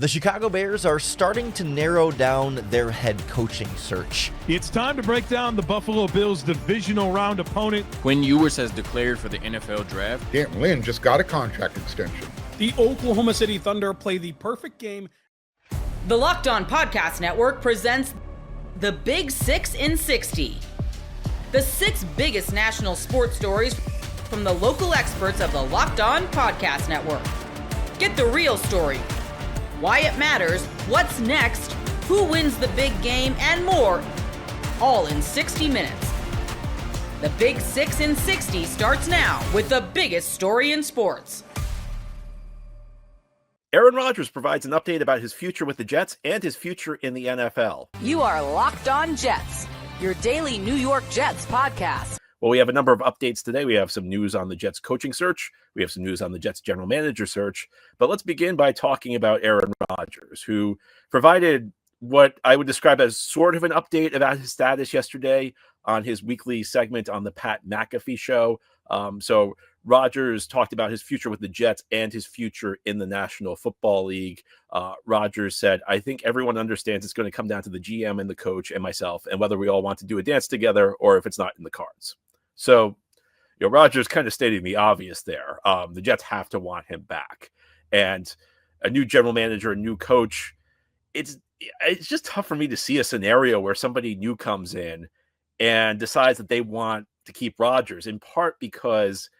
The Chicago Bears are starting to narrow down their head coaching search. It's time to break down the Buffalo Bills' divisional round opponent. Quinn Ewers has declared for the NFL draft. Dan Lynn just got a contract extension. The Oklahoma City Thunder play the perfect game. The Locked On Podcast Network presents the Big 6 in 60. The 6 biggest national sports stories from the local experts of the Locked On Podcast Network. Get the real story, why it matters, what's next, who wins the big game, and more, all in 60 minutes. The Big 6 in 60 starts now with the biggest story in sports. Aaron Rodgers provides an update about his future with the Jets and his future in the NFL. You are Locked On Jets, your daily New York Jets podcast. Well, we have a number of updates today. We have some news on the Jets coaching search. We have some news on the Jets general manager search. But let's begin by talking about Aaron Rodgers, who provided what I would describe as sort of an update about his status yesterday on his weekly segment on the Pat McAfee show. So Rodgers talked about his future with the Jets and his future in the National Football League. Rodgers said, I think everyone understands it's going to come down to the GM and the coach and myself and whether we all want to do a dance together or if it's not in the cards. So, Rodgers kind of stating the obvious there. The Jets have to want him back. And a new general manager, a new coach, it's just tough for me to see a scenario where somebody new comes in and decides that they want to keep Rodgers, in part because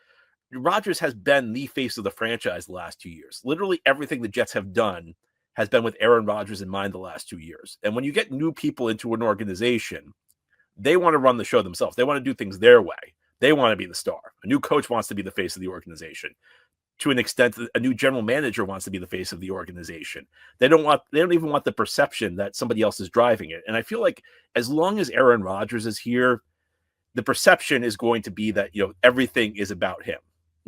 Rodgers has been the face of the franchise the last 2 years. Literally everything the Jets have done has been with Aaron Rodgers in mind the last 2 years. And when you get new people into an organization, they want to run the show themselves. They want to do things their way. They want to be the star. A new coach wants to be the face of the organization. To an extent, a new general manager wants to be the face of the organization. They don't even want the perception that somebody else is driving it. And I feel like as long as Aaron Rodgers is here, the perception is going to be that, everything is about him,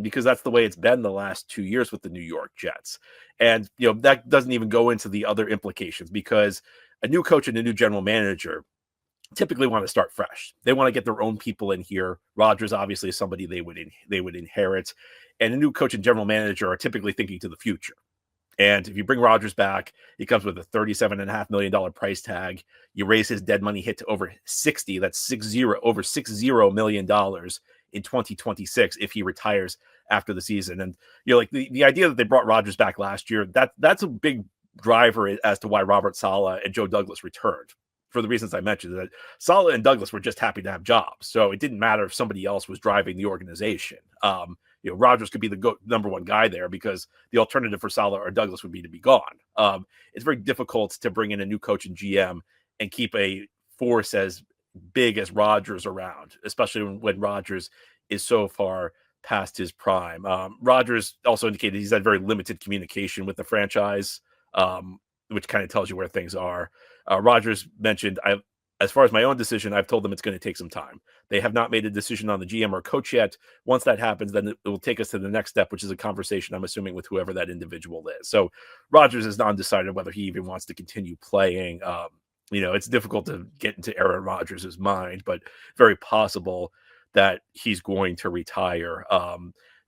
because that's the way it's been the last 2 years with the New York Jets. And, that doesn't even go into the other implications, because a new coach and a new general manager typically want to start fresh. They want to get their own people in here. Rodgers obviously is somebody they would inherit, and a new coach and general manager are typically thinking to the future. And if you bring Rodgers back, he comes with a $37.5 million price tag. You raise his dead money hit to over 60. That's over $60 million in 2026 if he retires after the season. And the idea that they brought Rodgers back last year, that's a big driver as to why Robert Saleh and Joe Douglas returned. For the reasons I mentioned, that Saleh and Douglas were just happy to have jobs. So it didn't matter if somebody else was driving the organization. Rodgers could be the number one guy there because the alternative for Saleh or Douglas would be to be gone. It's very difficult to bring in a new coach and GM and keep a force as big as Rodgers around, especially when Rodgers is so far past his prime. Rodgers also indicated he's had very limited communication with the franchise, which kind of tells you where things are. Rodgers mentioned, as far as my own decision, I've told them it's going to take some time. They have not made a decision on the GM or coach yet. Once that happens, then it will take us to the next step, which is a conversation, I'm assuming, with whoever that individual is. So Rodgers is undecided whether he even wants to continue playing. It's difficult to get into Aaron Rodgers' mind, but very possible that he's going to retire.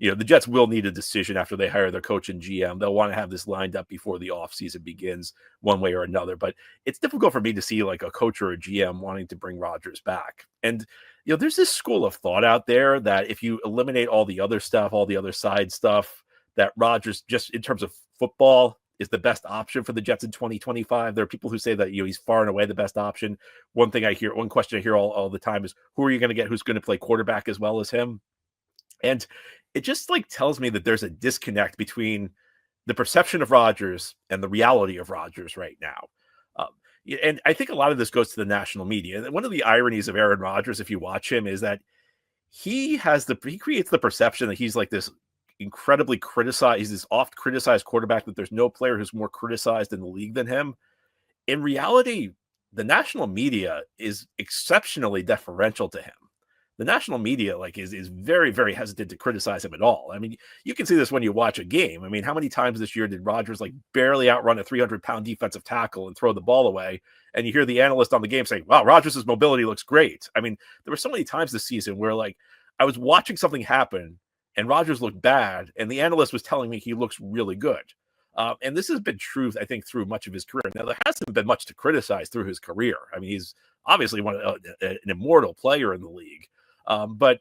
The Jets will need a decision after they hire their coach and GM. They'll want to have this lined up before the offseason begins one way or another. But it's difficult for me to see like a coach or a GM wanting to bring Rodgers back. And, there's this school of thought out there that if you eliminate all the other stuff, all the other side stuff, that Rodgers, just in terms of football, is the best option for the Jets in 2025. There are people who say that, he's far and away the best option. One question I hear all the time is, who are you going to get who's going to play quarterback as well as him? And it just tells me that there's a disconnect between the perception of Rodgers and the reality of Rodgers right now. And I think a lot of this goes to the national media. And one of the ironies of Aaron Rodgers, if you watch him, is that he creates the perception that he's like this incredibly criticized. He's this oft criticized quarterback, that there's no player who's more criticized in the league than him. In reality, the national media is exceptionally deferential to him. The national media is very, very hesitant to criticize him at all. I mean, you can see this when you watch a game. I mean, how many times this year did Rodgers barely outrun a 300-pound defensive tackle and throw the ball away? And you hear the analyst on the game saying, wow, Rodgers' mobility looks great. I mean, there were so many times this season where I was watching something happen and Rodgers looked bad and the analyst was telling me he looks really good. And this has been true, I think, through much of his career. Now, there hasn't been much to criticize through his career. I mean, he's obviously an immortal player in the league. But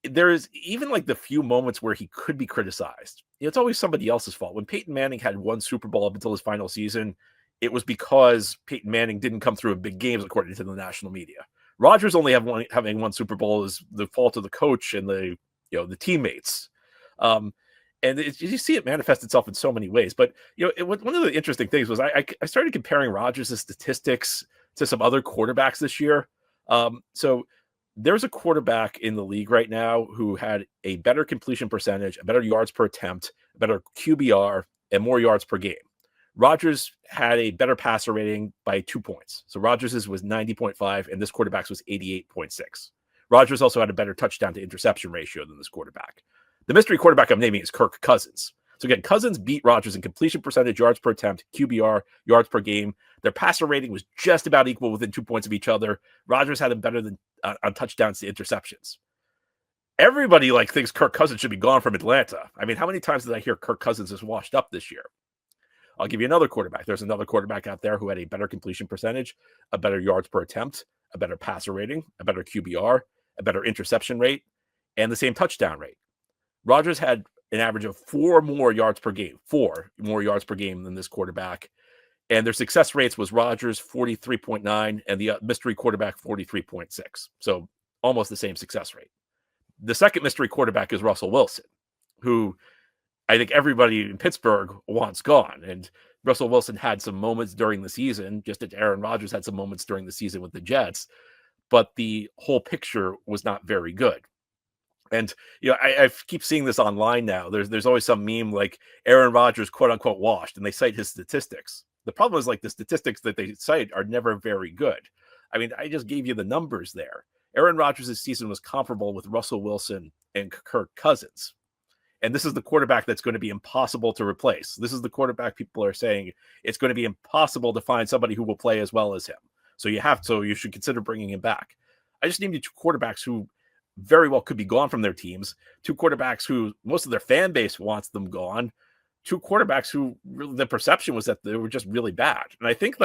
there is even like the few moments where he could be criticized. It's always somebody else's fault. When Peyton Manning had one Super Bowl up until his final season, it was because Peyton Manning didn't come through in big games, according to the national media. Rodgers only having one Super Bowl is the fault of the coach and the teammates. And you see it manifest itself in so many ways. But one of the interesting things was I started comparing Rodgers' statistics to some other quarterbacks this year. So there's a quarterback in the league right now who had a better completion percentage, a better yards per attempt, a better QBR, and more yards per game. Rodgers had a better passer rating by 2 points. So Rodgers' was 90.5, and this quarterback's was 88.6. Rodgers also had a better touchdown to interception ratio than this quarterback. The mystery quarterback I'm naming is Kirk Cousins. So again, Cousins beat Rodgers in completion percentage, yards per attempt, QBR, yards per game. Their passer rating was just about equal within 2 points of each other. Rodgers had him better than on touchdowns to interceptions. Everybody thinks Kirk Cousins should be gone from Atlanta. I mean, how many times did I hear Kirk Cousins is washed up this year? I'll give you another quarterback. There's another quarterback out there who had a better completion percentage, a better yards per attempt, a better passer rating, a better QBR, a better interception rate, and the same touchdown rate. Rodgers had an average of 4 more yards per game than this quarterback. And their success rates was Rodgers 43.9 and the mystery quarterback 43.6. So almost the same success rate. The second mystery quarterback is Russell Wilson, who I think everybody in Pittsburgh wants gone. And Russell Wilson had some moments during the season, just as Aaron Rodgers had some moments during the season with the Jets, but the whole picture was not very good. And I keep seeing this online now. There's always some meme like Aaron Rodgers, quote unquote, washed, and they cite his statistics. The problem is the statistics that they cite are never very good. I mean, I just gave you the numbers there. Aaron Rodgers' season was comparable with Russell Wilson and Kirk Cousins. And this is the quarterback that's going to be impossible to replace. This is the quarterback people are saying it's going to be impossible to find somebody who will play as well as him. So you should consider bringing him back. I just named you 2 quarterbacks who very well could be gone from their teams, 2 quarterbacks who most of their fan base wants them gone, 2 quarterbacks who really, the perception was that they were just really bad. And I think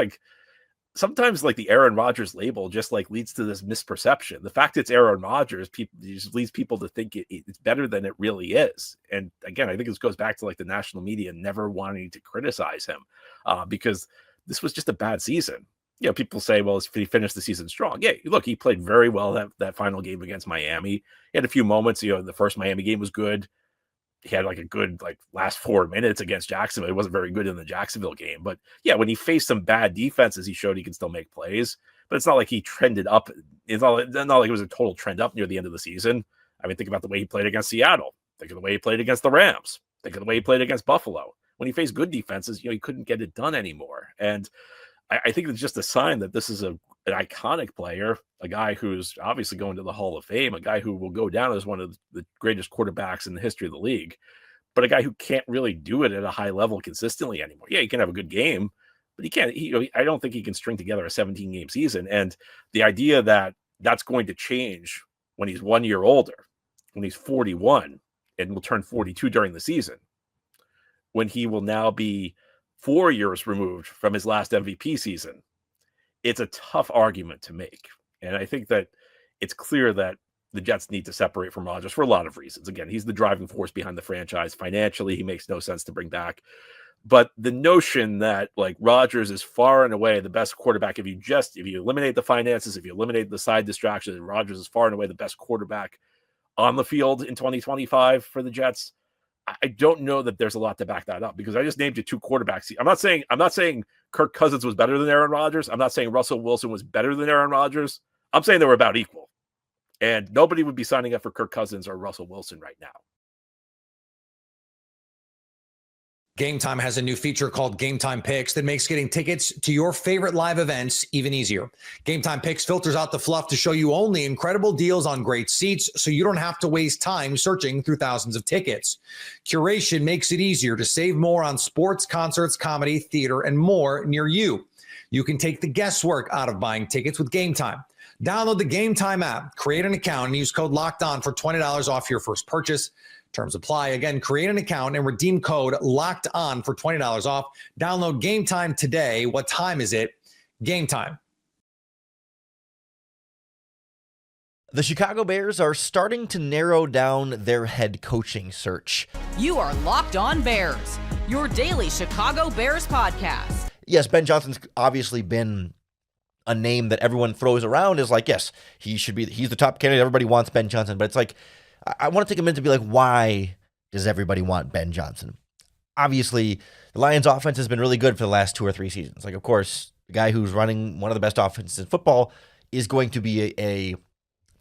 sometimes the Aaron Rodgers label just leads to this misperception. The fact it's Aaron Rodgers, just leads people to think it's better than it really is. And again, I think this goes back to the national media never wanting to criticize him because this was just a bad season. People say, well, he finished the season strong. Yeah, look, he played very well that final game against Miami. He had a few moments. The first Miami game was good. He had a good last 4 minutes against Jacksonville. It wasn't very good in the Jacksonville game. But yeah, when he faced some bad defenses, he showed he can still make plays. But it's not like he trended up. It's not like it was a total trend up near the end of the season. I mean, think about the way he played against Seattle. Think of the way he played against the Rams. Think of the way he played against Buffalo. When he faced good defenses, he couldn't get it done anymore. And I think it's just a sign that this is an iconic player, a guy who's obviously going to the Hall of Fame, a guy who will go down as one of the greatest quarterbacks in the history of the league, but a guy who can't really do it at a high level consistently anymore. Yeah, he can have a good game, but he can't. I don't think he can string together a 17-game season. And the idea that that's going to change when he's 1 year older, when he's 41 and will turn 42 during the season, when he will now be 4 years removed from his last MVP season, it's a tough argument to make. And I think that it's clear that the Jets need to separate from Rodgers for a lot of reasons. Again, he's the driving force behind the franchise. Financially, he makes no sense to bring back. But the notion that Rodgers is far and away the best quarterback, if you eliminate the finances, if you eliminate the side distractions, Rodgers is far and away the best quarterback on the field in 2025 for the Jets, I don't know that there's a lot to back that up, because I just named you 2 quarterbacks. I'm not saying Kirk Cousins was better than Aaron Rodgers. I'm not saying Russell Wilson was better than Aaron Rodgers. I'm saying they were about equal. And nobody would be signing up for Kirk Cousins or Russell Wilson right now. Gametime has a new feature called Gametime Picks that makes getting tickets to your favorite live events even easier. Gametime Picks filters out the fluff to show you only incredible deals on great seats, so you don't have to waste time searching through thousands of tickets. Curation makes it easier to save more on sports, concerts, comedy, theater, and more near you. You can take the guesswork out of buying tickets with Gametime. Download the Gametime app, create an account, and use code LOCKEDON for $20 off your first purchase. Terms apply. Again, create an account and redeem code locked on for $20 off. Download Gametime today. What time is it? Gametime. The Chicago Bears are starting to narrow down their head coaching search. You are Locked On Bears, your daily Chicago Bears podcast. Yes, Ben Johnson's obviously been a name that everyone throws around as like, yes, he's the top candidate. Everybody wants Ben Johnson. But it's like, I want to take a minute to be like, why does everybody want Ben Johnson? Obviously, the Lions offense has been really good for the last 2 or 3 seasons. Like, of course, the guy who's running one of the best offenses in football is going to be a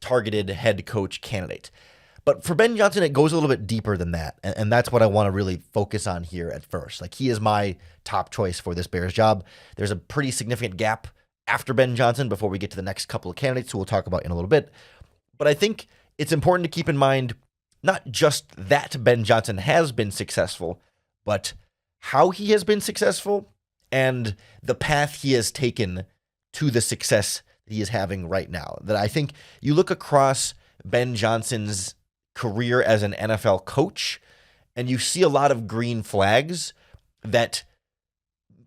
targeted head coach candidate. But for Ben Johnson, it goes a little bit deeper than that. And that's what I want to really focus on here at first. Like, he is my top choice for this Bears job. There's a pretty significant gap after Ben Johnson before we get to the next couple of candidates who we'll talk about in a little bit. But I think it's important to keep in mind not just that Ben Johnson has been successful, but how he has been successful and the path he has taken to the success that he is having right now. That I think you look across Ben Johnson's career as an NFL coach, and you see a lot of green flags that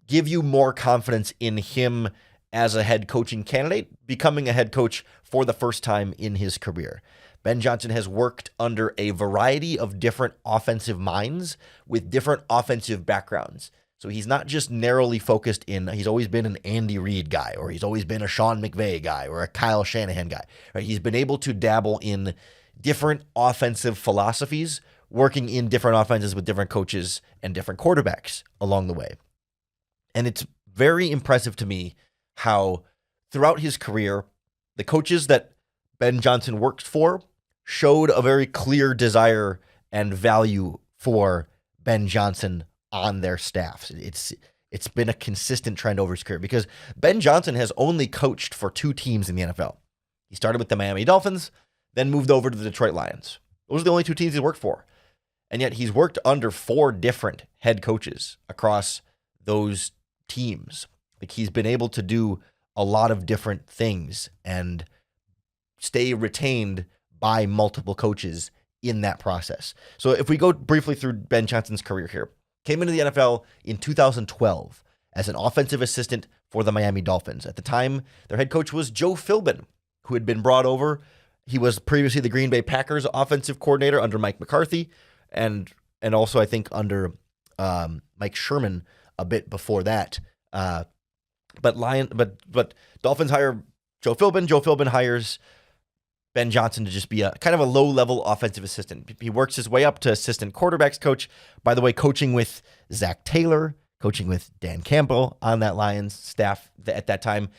give you more confidence in him as a head coaching candidate, becoming a head coach for the first time in his career. Ben Johnson has worked under a variety of different offensive minds with different offensive backgrounds. So he's not just narrowly focused he's always been an Andy Reid guy, or he's always been a Sean McVay guy, or a Kyle Shanahan guy. Right? He's been able to dabble in different offensive philosophies, working in different offenses with different coaches and different quarterbacks along the way. And it's very impressive to me how throughout his career, the coaches that Ben Johnson worked for showed a very clear desire and value for Ben Johnson on their staffs. It's been a consistent trend over his career because Ben Johnson has only coached for 2 teams in the NFL. He started with the Miami Dolphins, then moved over to the Detroit Lions. Those are the only 2 teams he's worked for. And yet he's worked under 4 different head coaches across those teams. Like, he's been able to do a lot of different things and stay retained by multiple coaches in that process. So if we go briefly through Ben Johnson's career here, came into the NFL in 2012 as an offensive assistant for the Miami Dolphins. At the time, their head coach was Joe Philbin, who had been brought over. He was previously the Green Bay Packers offensive coordinator under Mike McCarthy, and also I think under Mike Sherman a bit before that. But Dolphins hire Joe Philbin. Joe Philbin hires Ben Johnson to just be a kind of a low-level offensive assistant. He works his way up to assistant quarterbacks coach. By the way, coaching with Zach Taylor, coaching with Dan Campbell on that Lions staff at that time.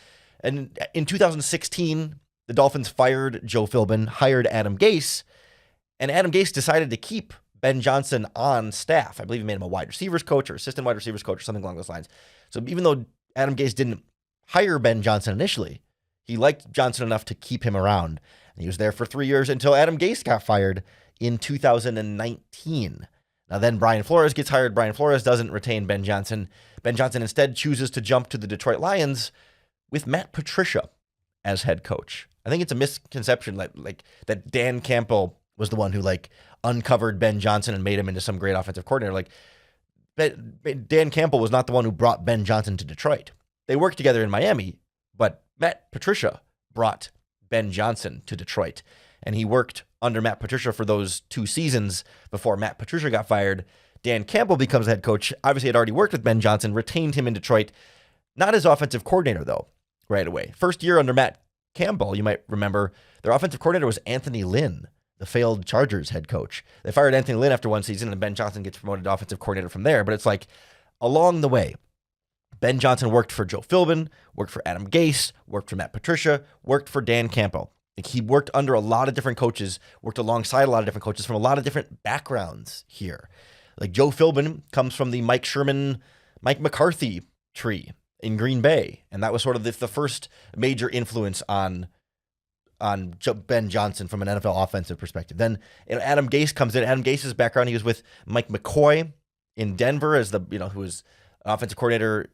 And in 2016, the Dolphins fired Joe Philbin, hired Adam Gase, and Adam Gase decided to keep Ben Johnson on staff. I believe he made him a wide receivers coach or assistant wide receivers coach or something along those lines. So even though Adam Gase didn't hire Ben Johnson initially, he liked Johnson enough to keep him around. And he was there for 3 years until Adam Gase got fired in 2019. Now then Brian Flores gets hired. Brian Flores doesn't retain Ben Johnson. Ben Johnson instead chooses to jump to the Detroit Lions with Matt Patricia as head coach. I think it's a misconception that Dan Campbell was the one who uncovered Ben Johnson and made him into some great offensive coordinator. Dan Campbell was not the one who brought Ben Johnson to Detroit. They worked together in Miami, but Matt Patricia brought Ben Johnson to Detroit. And he worked under Matt Patricia for those 2 seasons before Matt Patricia got fired. Dan Campbell becomes head coach. Obviously, had already worked with Ben Johnson, retained him in Detroit. Not as offensive coordinator, though, right away. First year under Matt Campbell, you might remember, their offensive coordinator was Anthony Lynn, the failed Chargers head coach. They fired Anthony Lynn after 1 season, and Ben Johnson gets promoted to offensive coordinator from there. But it's along the way, Ben Johnson worked for Joe Philbin, worked for Adam Gase, worked for Matt Patricia, worked for Dan Campbell. He worked under a lot of different coaches, worked alongside a lot of different coaches from a lot of different backgrounds here. Joe Philbin comes from the Mike Sherman, Mike McCarthy tree in Green Bay, and that was sort of the first major influence on Ben Johnson from an NFL offensive perspective. Then Adam Gase comes in. Adam Gase's background, he was with Mike McCoy in Denver as who was offensive coordinator.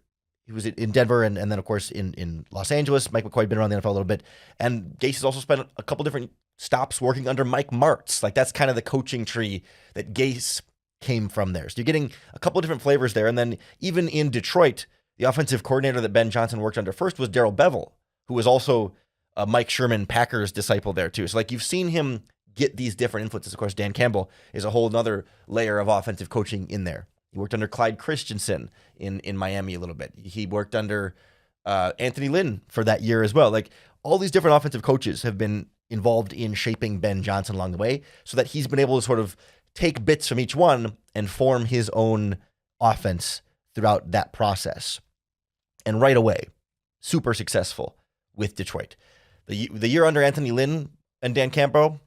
He was in Denver and then, of course, in Los Angeles. Mike McCoy had been around the NFL a little bit. And Gase has also spent a couple different stops working under Mike Martz. Like that's kind of the coaching tree that Gase came from there. So you're getting a couple of different flavors there. And then even in Detroit, the offensive coordinator that Ben Johnson worked under first was Darrell Bevell, who was also a Mike Sherman Packers disciple there too. So like you've seen him get these different influences. Of course, Dan Campbell is a whole other layer of offensive coaching in there. He worked under Clyde Christensen in Miami a little bit. He worked under Anthony Lynn for that year as well. Like all these different offensive coaches have been involved in shaping Ben Johnson along the way so that he's been able to sort of take bits from each one and form his own offense throughout that process. And right away, super successful with Detroit. The year under Anthony Lynn and Dan Campbell,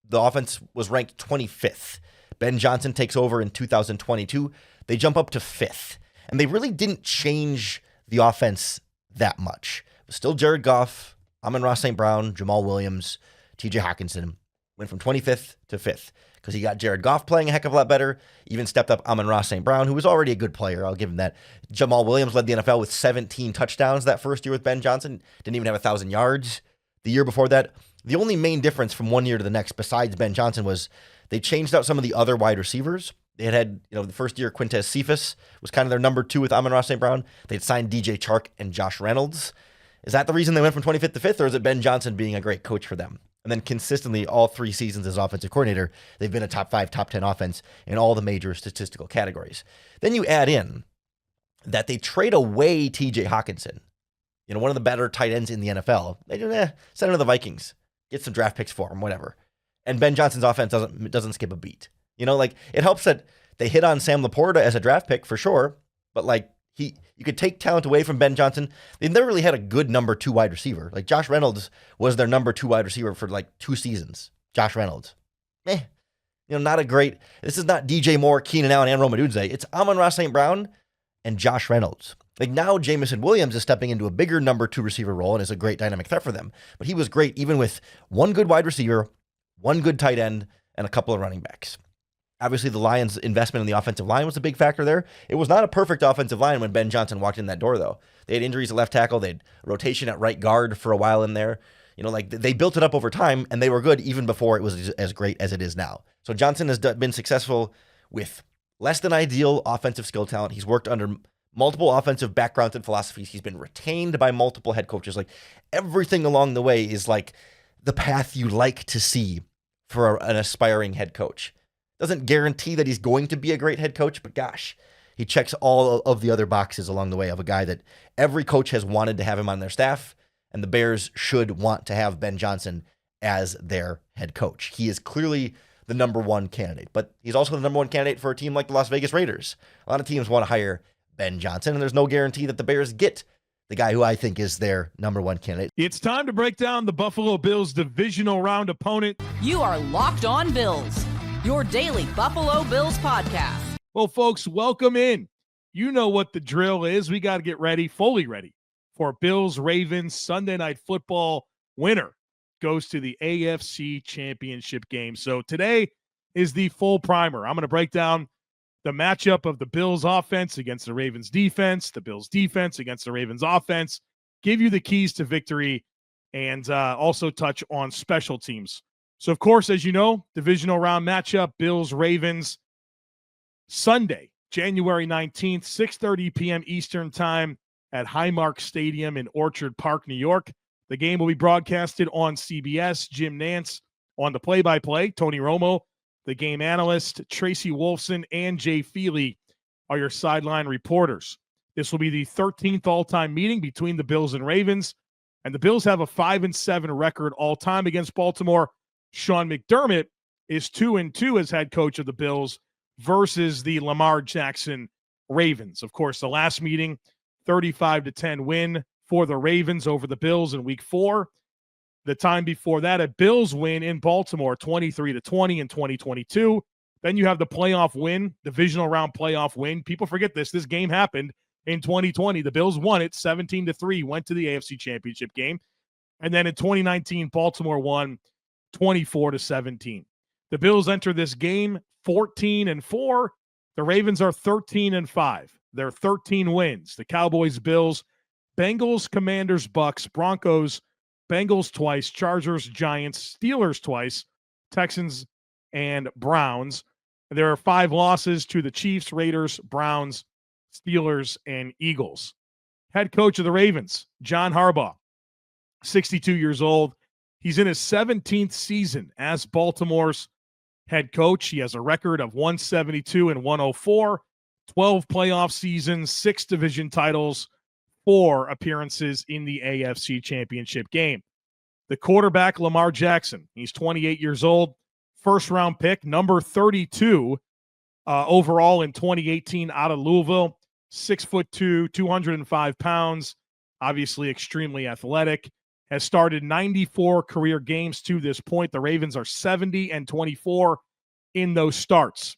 the offense was ranked 25th. Ben Johnson takes over in 2022. They jump up to 5th. And they really didn't change the offense that much. It was still Jared Goff, Amon-Ra St. Brown, Jamal Williams, TJ Hawkinson. Went from 25th to 5th because he got Jared Goff playing a heck of a lot better, even stepped up Amon-Ra St. Brown, who was already a good player. I'll give him that. Jamal Williams led the NFL with 17 touchdowns that first year with Ben Johnson. Didn't even have 1,000 yards the year before that. The only main difference from one year to the next besides Ben Johnson was they changed out some of the other wide receivers. They had the first year, Quintez Cephas was kind of their number 2 with Amon-Ra St. Brown. They'd signed DJ Chark and Josh Reynolds. Is that the reason they went from 25th to 5th, or is it Ben Johnson being a great coach for them? And then consistently, all 3 seasons as offensive coordinator, they've been a top 5, top 10 offense in all the major statistical categories. Then you add in that they trade away TJ Hawkinson, one of the better tight ends in the NFL. They do, send him to the Vikings, get some draft picks for him, whatever. And Ben Johnson's offense doesn't skip a beat. It helps that they hit on Sam Laporta as a draft pick for sure, but you could take talent away from Ben Johnson. They never really had a good number 2 wide receiver. Like Josh Reynolds was their number 2 wide receiver for 2 seasons. Josh Reynolds. Not a great, this is not DJ Moore, Keenan Allen, and Rome Odunze. It's Amon-Ra St. Brown and Josh Reynolds. Now Jamison Williams is stepping into a bigger number 2 receiver role and is a great dynamic threat for them. But he was great even with 1 good wide receiver, 1 good tight end, and a couple of running backs. Obviously, the Lions' investment in the offensive line was a big factor there. It was not a perfect offensive line when Ben Johnson walked in that door, though. They had injuries at left tackle. They had rotation at right guard for a while in there. They built it up over time, and they were good even before it was as great as it is now. So Johnson has been successful with less than ideal offensive skill talent. He's worked under multiple offensive backgrounds and philosophies. He's been retained by multiple head coaches. Everything along the way is the path you like to see for an aspiring head coach. Doesn't guarantee that he's going to be a great head coach, but gosh, he checks all of the other boxes along the way of a guy that every coach has wanted to have him on their staff, and the Bears should want to have Ben Johnson as their head coach. He is clearly the number 1 candidate, but he's also the number 1 candidate for a team like the Las Vegas Raiders. A lot of teams want to hire Ben Johnson, and there's no guarantee that the Bears get the guy who I think is their number 1 candidate. It's time to break down the Buffalo Bills divisional round opponent. You are Locked On Bills, your daily Buffalo Bills podcast. Well, folks, welcome in. You know what the drill is. We got to get ready, fully ready, for Bills-Ravens Sunday Night Football. Winner goes to the AFC Championship game. So today is the full primer. I'm going to break down the matchup of the Bills offense against the Ravens defense, the Bills defense against the Ravens offense, give you the keys to victory, and also touch on special teams. So, of course, as you know, divisional round matchup, Bills-Ravens, Sunday, January 19th, 6:30 p.m. Eastern Time at Highmark Stadium in Orchard Park, New York. The game will be broadcasted on CBS. Jim Nantz on the play-by-play. Tony Romo, the game analyst, Tracy Wolfson, and Jay Feely are your sideline reporters. This will be the 13th all-time meeting between the Bills and Ravens, and the Bills have a 5-7 record all-time against Baltimore. Sean McDermott is 2-2 as head coach of the Bills versus the Lamar Jackson Ravens. Of course, the last meeting, 35-10 win for the Ravens over the Bills in Week 4. The time before that, a Bills win in Baltimore, 23-20 in 2022. Then you have the playoff win, divisional round playoff win. People forget this. This game happened in 2020. The Bills won it 17-3, went to the AFC Championship game. And then in 2019, Baltimore won 24-17. The Bills enter this game 14-4. The Ravens are 13-5. They're 13 wins. The Cowboys, Bills, Bengals, Commanders, Bucks, Broncos, Bengals twice, Chargers, Giants, Steelers twice, Texans, and Browns. There are 5 losses to the Chiefs, Raiders, Browns, Steelers, and Eagles. Head coach of the Ravens, John Harbaugh, 62 years old. He's in his 17th season as Baltimore's head coach. He has a record of 172 and 104, 12 playoff seasons, 6 division titles, 4 appearances in the AFC Championship game. The quarterback, Lamar Jackson, he's 28 years old, first-round pick, number 32 overall in 2018 out of Louisville, 6'2", 205 pounds, obviously extremely athletic, has started 94 career games to this point. The Ravens are 70-24 in those starts.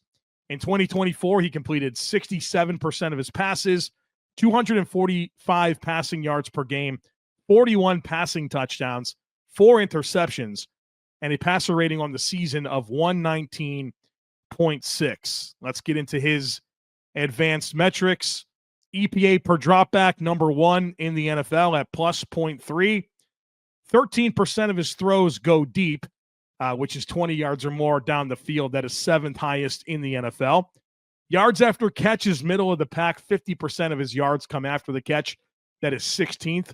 In 2024, he completed 67% of his passes, 245 passing yards per game, 41 passing touchdowns, 4 interceptions, and a passer rating on the season of 119.6. Let's get into his advanced metrics. EPA per dropback, number 1 in the NFL at plus 0.3. 13% of his throws go deep, which is 20 yards or more down the field. That is 7th highest in the NFL. Yards after catch is middle of the pack. 50% of his yards come after the catch. That is 16th.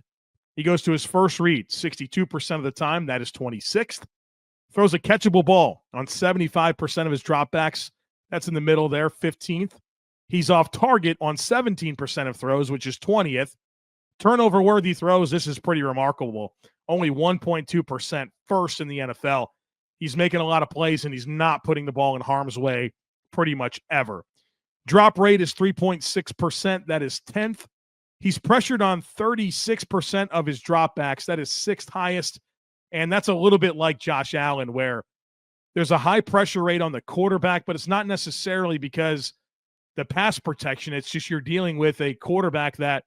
He goes to his first read 62% of the time. That is 26th. Throws a catchable ball on 75% of his dropbacks. That's in the middle there, 15th. He's off target on 17% of throws, which is 20th. Turnover-worthy throws, this is pretty remarkable. Only 1.2%, first in the NFL. He's making a lot of plays, and he's not putting the ball in harm's way pretty much ever. Drop rate is 3.6%. That is 10th. He's pressured on 36% of his dropbacks. That is 6th highest. And that's a little bit like Josh Allen, where there's a high pressure rate on the quarterback, but it's not necessarily because the pass protection. It's just you're dealing with a quarterback that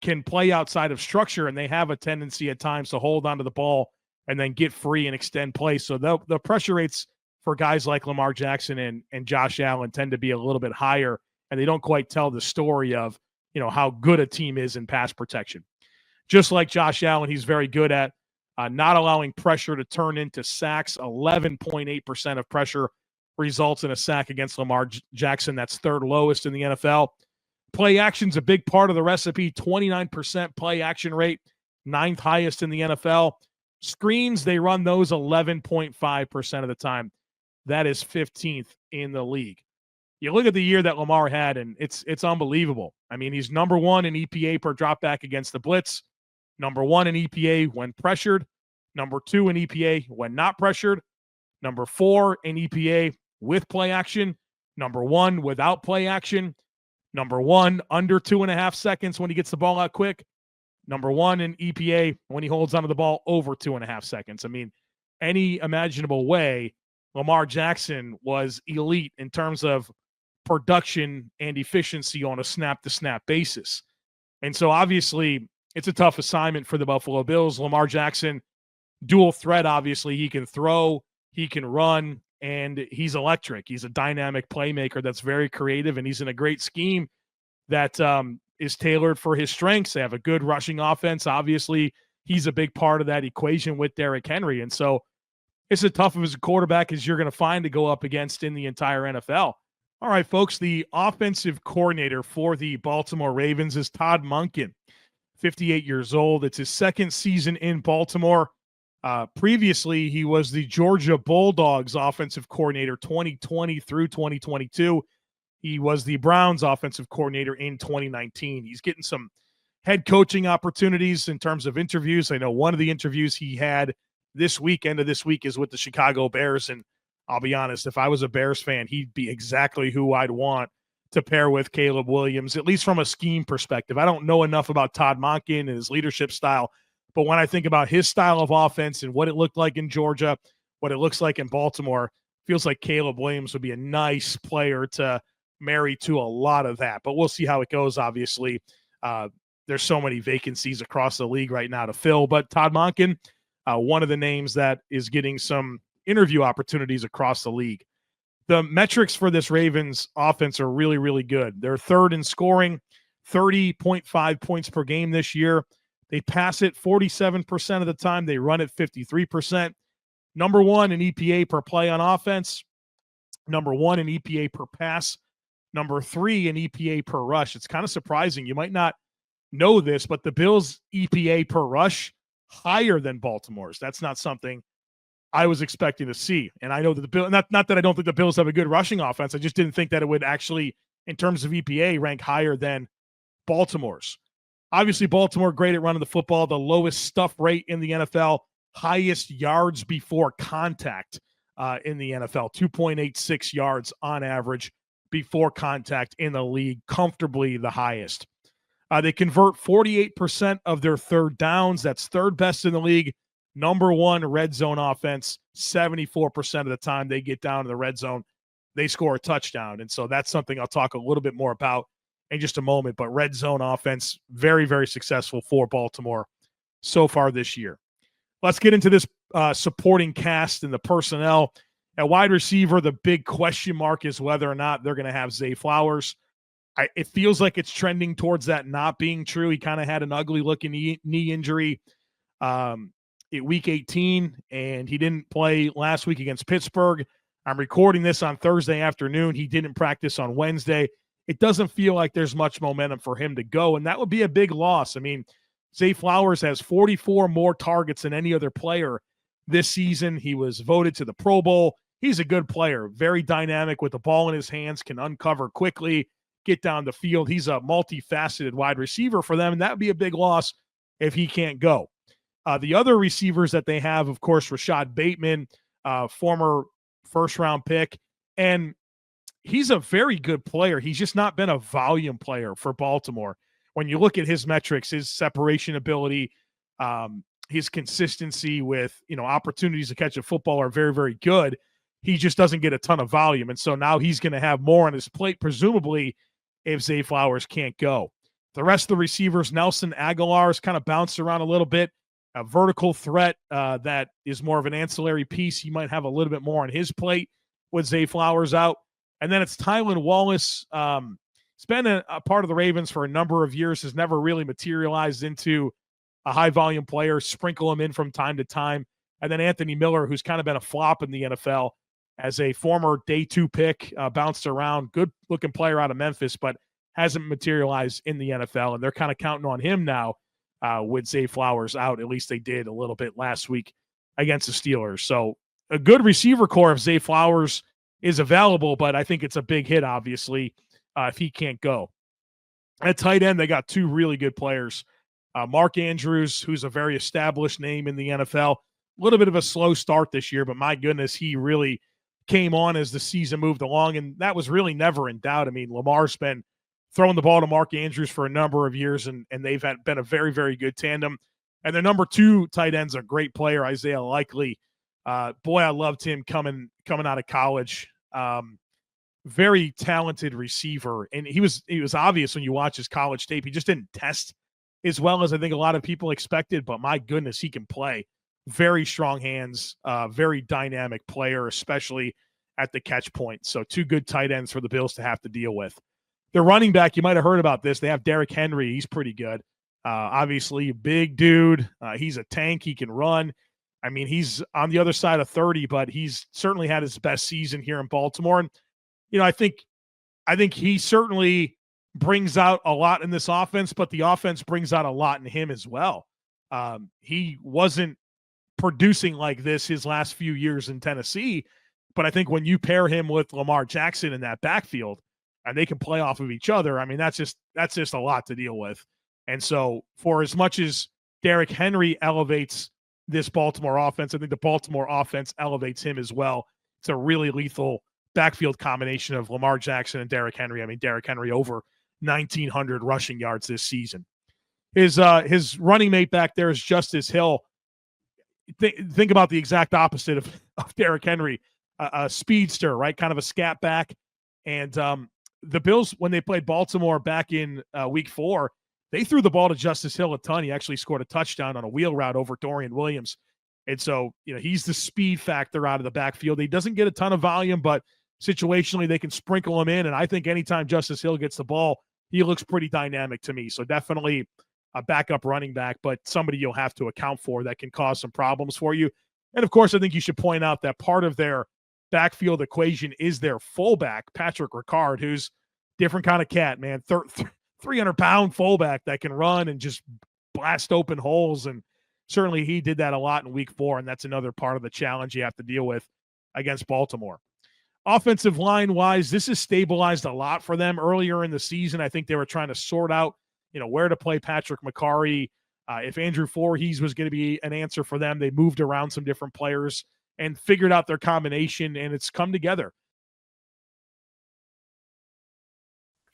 can play outside of structure, and they have a tendency at times to hold onto the ball and then get free and extend play. So the pressure rates for guys like Lamar Jackson and Josh Allen tend to be a little bit higher, and they don't quite tell the story of, you know, how good a team is in pass protection. Just like Josh Allen, he's very good at not allowing pressure to turn into sacks. 11.8% of pressure results in a sack against Lamar Jackson. That's 3rd lowest in the NFL. Play action's a big part of the recipe. 29% play action rate, 9th highest in the NFL. Screens, they run those 11.5% of the time. That is 15th in the league. You look at the year that Lamar had, and it's unbelievable. I mean, he's number 1 in EPA per dropback against the blitz, number 1 in EPA when pressured, number 2 in EPA when not pressured, number 4 in EPA with play action, number 1 without play action, number 1 under 2.5 seconds when he gets the ball out quick, number 1 in EPA when he holds onto the ball over 2.5 seconds. I mean, any imaginable way, Lamar Jackson was elite in terms of production and efficiency on a snap-to-snap basis. And so obviously it's a tough assignment for the Buffalo Bills. Lamar Jackson, dual threat, obviously. He can throw, he can run, and he's electric. He's a dynamic playmaker that's very creative, and he's in a great scheme that is tailored for his strengths. They have a good rushing offense. Obviously, he's a big part of that equation with Derrick Henry. And so it's as tough of a quarterback as you're going to find to go up against in the entire NFL. All right, folks, the offensive coordinator for the Baltimore Ravens is Todd Monken, 58 years old. It's his 2nd season in Baltimore. Previously, he was the Georgia Bulldogs offensive coordinator 2020 through 2022. He was the Browns offensive coordinator in 2019. He's getting some head coaching opportunities in terms of interviews. I know one of the interviews he had this weekend of this week is with the Chicago Bears, and I'll be honest, if I was a Bears fan, he'd be exactly who I'd want to pair with Caleb Williams, at least from a scheme perspective. I don't know enough about Todd Monken and his leadership style, but when I think about his style of offense and what it looked like in Georgia, what it looks like in Baltimore, feels like Caleb Williams would be a nice player to marry to a lot of that. But we'll see how it goes, obviously. There's so many vacancies across the league right now to fill. But Todd Monken, one of the names that is getting some interview opportunities across the league. The metrics for this Ravens offense are really, really good. They're 3rd in scoring, 30.5 points per game this year, They pass it 47% of the time. They run it 53%. Number one in EPA per play on offense. Number one in EPA per pass. Number three in EPA per rush. It's kind of surprising. You might not know this, but the Bills' EPA per rush higher than Baltimore's. That's not something I was expecting to see. And I know that the Bills, not that I don't think the Bills have a good rushing offense. I just didn't think that it would actually, in terms of EPA, rank higher than Baltimore's. Obviously, Baltimore great at running the football, the lowest stuff rate in the NFL, highest yards before contact in the NFL, 2.86 yards on average before contact in the league, comfortably the highest. They convert 48% of their third downs. That's third best in the league. Number one red zone offense, 74% of the time they get down to the red zone, they score a touchdown. And so that's something I'll talk a little bit more about in just a moment. But red zone offense, very, very successful for Baltimore so far this year. Let's get into this supporting cast and the personnel. At wide receiver, the big question mark is whether or not they're going to have Zay Flowers. It feels like it's trending towards that not being true. He kind of had an ugly-looking knee injury at Week 18, and he didn't play last week against Pittsburgh. I'm recording this on Thursday afternoon. He didn't practice on Wednesday. It doesn't feel like there's much momentum for him to go, and that would be a big loss. I mean, Zay Flowers has 44 more targets than any other player this season. He was voted to the Pro Bowl. He's a good player, very dynamic with the ball in his hands, can uncover quickly, get down the field. He's a multifaceted wide receiver for them, and that would be a big loss if he can't go. The other receivers that they have, of course, Rashad Bateman, former first-round pick, and he's a very good player. He's just not been a volume player for Baltimore. When you look at his metrics, his separation ability, his consistency with, opportunities to catch a football are very, very good. He just doesn't get a ton of volume. And so now he's going to have more on his plate, presumably, if Zay Flowers can't go. The rest of the receivers, Nelson Aguilar has kind of bounced around a little bit. A vertical threat that is more of an ancillary piece. He might have a little bit more on his plate with Zay Flowers out. And then it's Tylan Wallace. He's been a part of the Ravens for a number of years, has never really materialized into a high-volume player, sprinkle him in from time to time. And then Anthony Miller, who's kind of been a flop in the NFL as a former day 2 pick, bounced around, good-looking player out of Memphis, but hasn't materialized in the NFL. And they're kind of counting on him now with Zay Flowers out. At least they did a little bit last week against the Steelers. So a good receiver core if Zay Flowers is available, but I think it's a big hit, obviously, if he can't go. At tight end, they got 2 really good players. Mark Andrews, who's a very established name in the NFL. A little bit of a slow start this year, but my goodness, he really came on as the season moved along, and that was really never in doubt. I mean, Lamar's been throwing the ball to Mark Andrews for a number of years, and they've been a very, very good tandem. And their number 2 tight end's a great player, Isaiah Likely. Boy, I loved him coming out of college. Very talented receiver, and he was obvious when you watch his college tape. He just didn't test as well as I think a lot of people expected, but my goodness, he can play. Very strong hands, very dynamic player, especially at the catch point. So 2 good tight ends for the Bills to have to deal with. Their running back, you might have heard about this. They have Derrick Henry. He's pretty good. Obviously, a big dude. He's a tank. He can run. I mean, he's on the other side of 30, but he's certainly had his best season here in Baltimore. And, I think he certainly brings out a lot in this offense, but the offense brings out a lot in him as well. He wasn't producing like this his last few years in Tennessee, but I think when you pair him with Lamar Jackson in that backfield and they can play off of each other, I mean, that's just a lot to deal with. And so for as much as Derrick Henry elevates this Baltimore offense, I think the Baltimore offense elevates him as well. It's a really lethal backfield combination of Lamar Jackson and Derrick Henry. I mean, Derrick Henry over 1,900 rushing yards this season. His running mate back there is Justice Hill. Think about the exact opposite of Derrick Henry, a speedster, right? Kind of a scat back. And the Bills, when they played Baltimore back in week 4, they threw the ball to Justice Hill a ton. He actually scored a touchdown on a wheel route over Dorian Williams. And so, he's the speed factor out of the backfield. He doesn't get a ton of volume, but situationally they can sprinkle him in. And I think anytime Justice Hill gets the ball, he looks pretty dynamic to me. So definitely a backup running back, but somebody you'll have to account for that can cause some problems for you. And of course, I think you should point out that part of their backfield equation is their fullback, Patrick Ricard, who's different kind of cat, man. 300-pound fullback that can run and just blast open holes. And certainly he did that a lot in week 4. And that's another part of the challenge you have to deal with against Baltimore. Offensive line wise, this has stabilized a lot for them. Earlier in the season, I think they were trying to sort out, where to play Patrick McCarry. If Andrew Voorhees was going to be an answer for them, they moved around some different players and figured out their combination, and it's come together.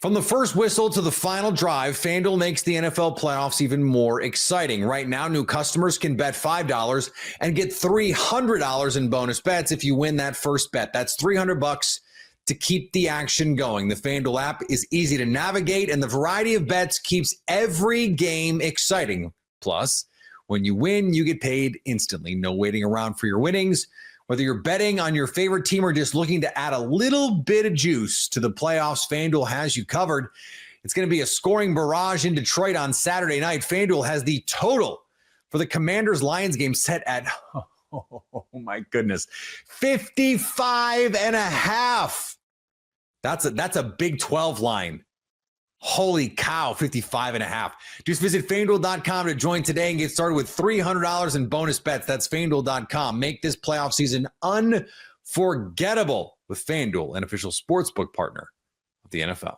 From the first whistle to the final drive, FanDuel makes the NFL playoffs even more exciting. Right now, new customers can bet $5 and get $300 in bonus bets if you win that first bet. That's $300 to keep the action going. The FanDuel app is easy to navigate, and the variety of bets keeps every game exciting. Plus, when you win, you get paid instantly. No waiting around for your winnings. Whether you're betting on your favorite team or just looking to add a little bit of juice to the playoffs, FanDuel has you covered. It's going to be a scoring barrage in Detroit on Saturday night. FanDuel has the total for the Commanders-Lions game set at, oh my goodness, 55.5. That's a Big 12 line. Holy cow, 55.5. Just visit FanDuel.com to join today and get started with $300 in bonus bets. That's FanDuel.com. Make this playoff season unforgettable with FanDuel, an official sportsbook partner of the NFL.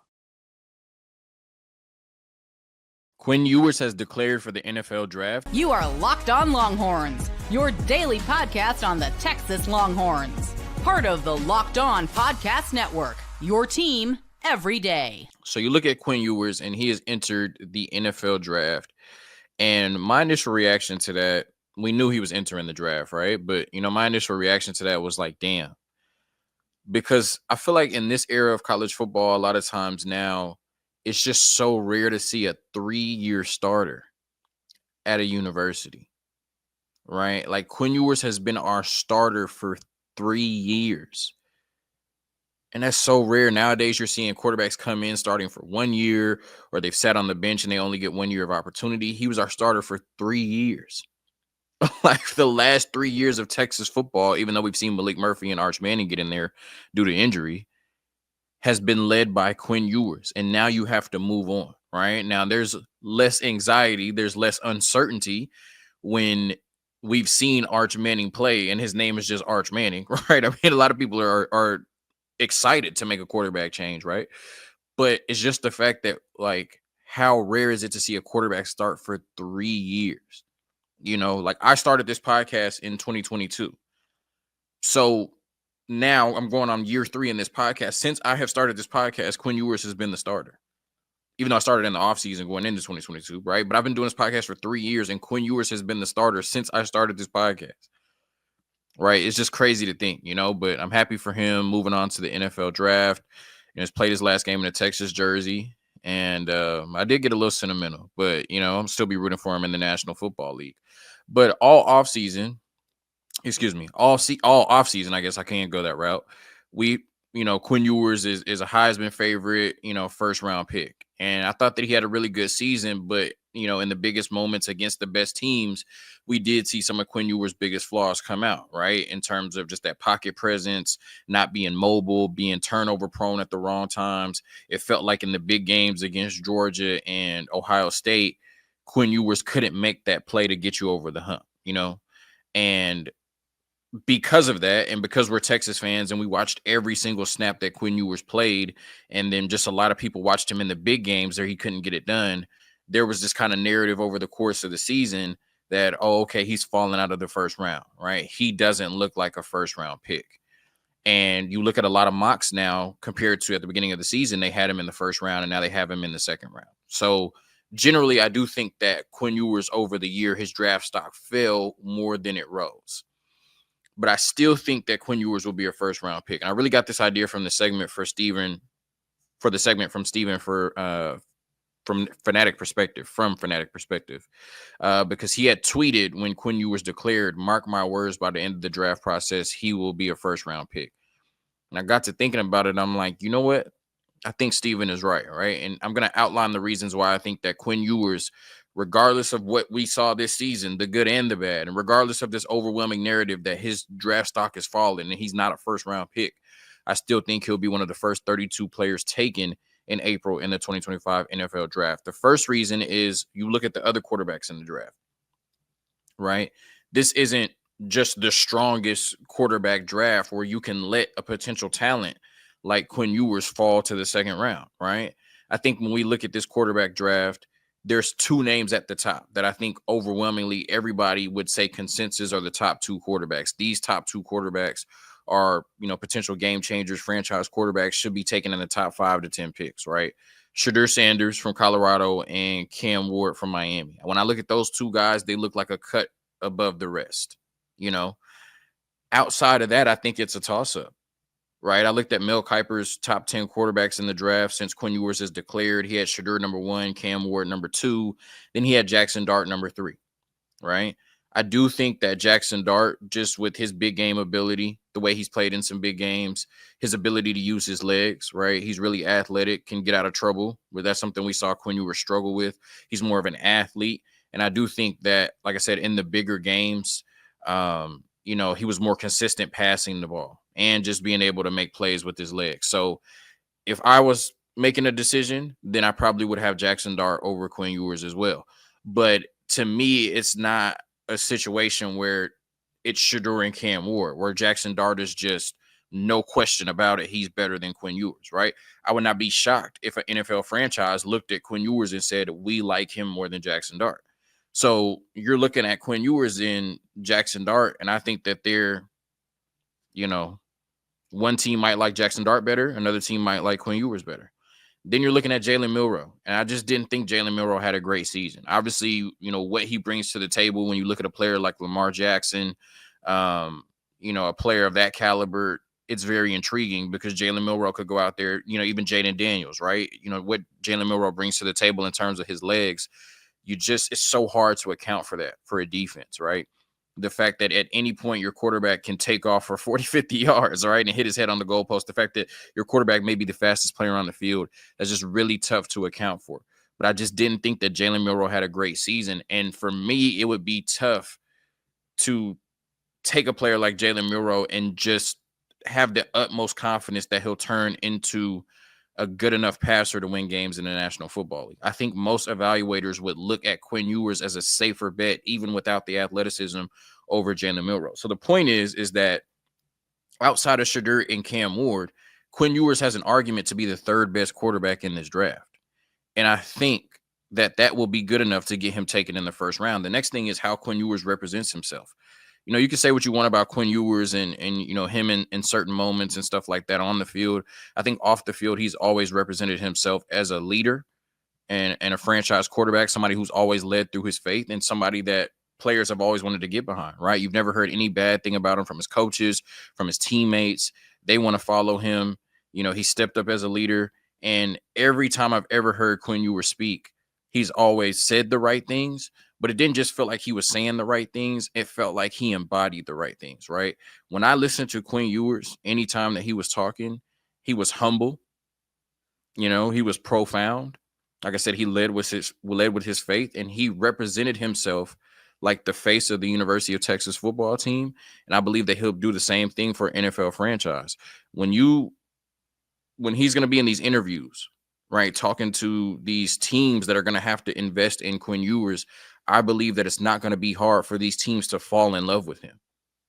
Quinn Ewers has declared for the NFL draft. You are Locked On Longhorns, your daily podcast on the Texas Longhorns. Part of the Locked On Podcast Network, your team every day. So you look at Quinn Ewers, and he has entered the NFL draft. And my initial reaction to that, we knew he was entering the draft, right? But, my initial reaction to that was like, damn. Because I feel like in this era of college football, a lot of times now, it's just so rare to see a 3-year starter at a university, right? Like Quinn Ewers has been our starter for 3 years. And that's so rare. Nowadays, you're seeing quarterbacks come in starting for 1 year, or they've sat on the bench and they only get 1 year of opportunity. He was our starter for 3 years. Like the last 3 years of Texas football, even though we've seen Malik Murphy and Arch Manning get in there due to injury, has been led by Quinn Ewers. And now you have to move on, right? Now there's less anxiety, there's less uncertainty when we've seen Arch Manning play and his name is just Arch Manning, right? I mean, a lot of people are excited to make a quarterback change, right? But it's just the fact that, like, how rare is it to see a quarterback start for 3 years? Like I started this podcast in 2022. So now I'm going on year 3 in this podcast. Since I have started this podcast, Quinn Ewers has been the starter. Even though I started in the offseason going into 2022, right? But I've been doing this podcast for 3 years, and Quinn Ewers has been the starter since I started this podcast. Right. It's just crazy to think, but I'm happy for him moving on to the NFL draft. He's played his last game in a Texas jersey. And I did get a little sentimental, but, I'm still be rooting for him in the National Football League. But all offseason, I guess I can't go that route. Quinn Ewers is a Heisman favorite, first round pick. And I thought that he had a really good season, but, in the biggest moments against the best teams, we did see some of Quinn Ewers' biggest flaws come out, right? In terms of just that pocket presence, not being mobile, being turnover prone at the wrong times. It felt like in the big games against Georgia and Ohio State, Quinn Ewers couldn't make that play to get you over the hump, And because of that, and because we're Texas fans and we watched every single snap that Quinn Ewers played, and then just a lot of people watched him in the big games there, he couldn't get it done. There was this kind of narrative over the course of the season that, he's falling out of the first round, right? He doesn't look like a first round pick. And you look at a lot of mocks now compared to at the beginning of the season, they had him in the first round and now they have him in the second round. So generally, I do think that Quinn Ewers over the year, his draft stock fell more than it rose. But I still think that Quinn Ewers will be a first round pick. And I really got this idea from the segment from Steven from Fanatic Perspective, because he had tweeted when Quinn Ewers declared, mark my words, by the end of the draft process, he will be a first round pick. And I got to thinking about it. And I'm like, you know what? I think Steven is right. And I'm going to outline the reasons why I think that Quinn Ewers regardless of what we saw this season, the good and the bad, and regardless of this overwhelming narrative that his draft stock is falling and he's not a first-round pick, I still think he'll be one of the first 32 players taken in April in the 2025 NFL draft. The first reason is you look at the other quarterbacks in the draft, right? This isn't just the strongest quarterback draft where you can let a potential talent like Quinn Ewers fall to the second round, right? I think when we look at this quarterback draft, there's two names at the top that I think overwhelmingly everybody would say consensus are the top two quarterbacks. These top two quarterbacks are, potential game changers, franchise quarterbacks, should be taken in the top 5 to 10 picks, right? Shedeur Sanders from Colorado and Cam Ward from Miami. When I look at those two guys, they look like a cut above the rest, Outside of that, I think it's a toss-up, right? I looked at Mel Kiper's top 10 quarterbacks in the draft since Quinn Ewers is declared. He had Shedeur number 1, Cam Ward number 2. Then he had Jackson Dart number 3, right? I do think that Jackson Dart, just with his big game ability, the way he's played in some big games, his ability to use his legs, right? He's really athletic, can get out of trouble. But that's something we saw Quinn Ewers struggle with. He's more of an athlete. And I do think that, like I said, in the bigger games, he was more consistent passing the ball and just being able to make plays with his legs. So if I was making a decision, then I probably would have Jackson Dart over Quinn Ewers as well. But to me, it's not a situation where it's Shedeur and Cam Ward, where Jackson Dart is just no question about it. He's better than Quinn Ewers, right? I would not be shocked if an NFL franchise looked at Quinn Ewers and said, we like him more than Jackson Dart. So you're looking at Quinn Ewers and Jackson Dart, and I think that they're, one team might like Jackson Dart better, another team might like Quinn Ewers better. Then you're looking at Jalen Milroe, and I just didn't think Jalen Milroe had a great season. Obviously, what he brings to the table when you look at a player like Lamar Jackson, a player of that caliber, it's very intriguing because Jalen Milroe could go out there, even Jaden Daniels, right? What Jalen Milroe brings to the table in terms of his legs, it's so hard to account for that for a defense, right? The fact that at any point your quarterback can take off for 40, 50 yards, right, and hit his head on the goalpost. The fact that your quarterback may be the fastest player on the field, that's just really tough to account for. But I just didn't think that Jalen Milroe had a great season. And for me, it would be tough to take a player like Jalen Milroe and just have the utmost confidence that he'll turn into a good enough passer to win games in the National Football League. I think most evaluators would look at Quinn Ewers as a safer bet, even without the athleticism, over Jalen Milroe. So the point is that outside of Shedeur and Cam Ward, Quinn Ewers has an argument to be the third best quarterback in this draft. And I think that will be good enough to get him taken in the first round. The next thing is how Quinn Ewers represents himself. You can say what you want about Quinn Ewers and him in certain moments and stuff like that on the field. I think off the field, he's always represented himself as a leader and a franchise quarterback, somebody who's always led through his faith and somebody that players have always wanted to get behind, right? You've never heard any bad thing about him from his coaches, from his teammates. They want to follow him. He stepped up as a leader. And every time I've ever heard Quinn Ewers speak, he's always said the right things. But it didn't just feel like he was saying the right things. It felt like he embodied the right things, right? When I listened to Quinn Ewers, anytime that he was talking, he was humble. He was profound. Like I said, he led with his faith, and he represented himself like the face of the University of Texas football team. And I believe that he'll do the same thing for an NFL franchise. When he's going to be in these interviews, right, talking to these teams that are going to have to invest in Quinn Ewers, I believe that it's not going to be hard for these teams to fall in love with him,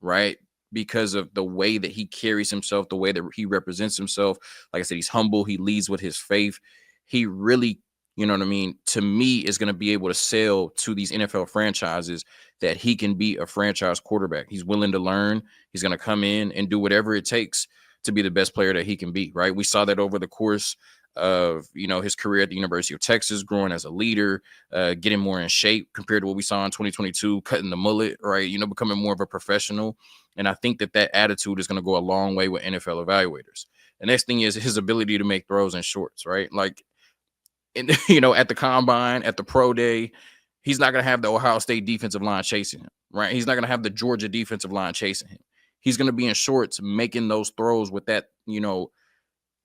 right? Because of the way that he carries himself, the way that he represents himself. Like I said, he's humble. He leads with his faith. He really, to me, is going to be able to sell to these NFL franchises that he can be a franchise quarterback. He's willing to learn. He's going to come in and do whatever it takes to be the best player that he can be, right? We saw that over the course of his career at the University of Texas, growing as a leader, getting more in shape compared to what we saw in 2022, cutting the mullet, right? Becoming more of a professional. And I think that attitude is going to go a long way with NFL evaluators. The next thing is his ability to make throws in shorts, right? Like, at the combine, at the pro day, he's not going to have the Ohio State defensive line chasing him, right? He's not going to have the Georgia defensive line chasing him. He's going to be in shorts making those throws with that,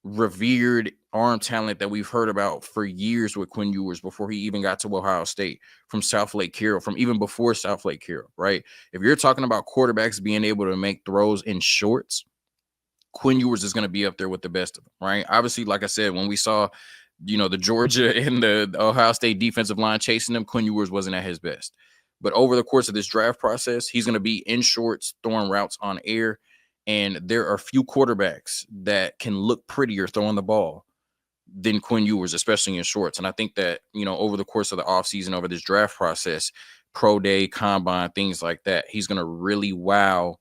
revered arm talent that we've heard about for years with Quinn Ewers before he even got to Ohio State, from South Lake Carroll, from even before South Lake Carroll, right? If you're talking about quarterbacks being able to make throws in shorts, Quinn Ewers is going to be up there with the best of them, right? Obviously, like I said, when we saw, the Georgia and the Ohio State defensive line chasing him, Quinn Ewers wasn't at his best. But over the course of this draft process, he's going to be in shorts, throwing routes on air. And there are few quarterbacks that can look prettier throwing the ball than Quinn Ewers, especially in shorts. And I think that, over the course of the offseason, over this draft process, pro day, combine, things like that, he's going to really wow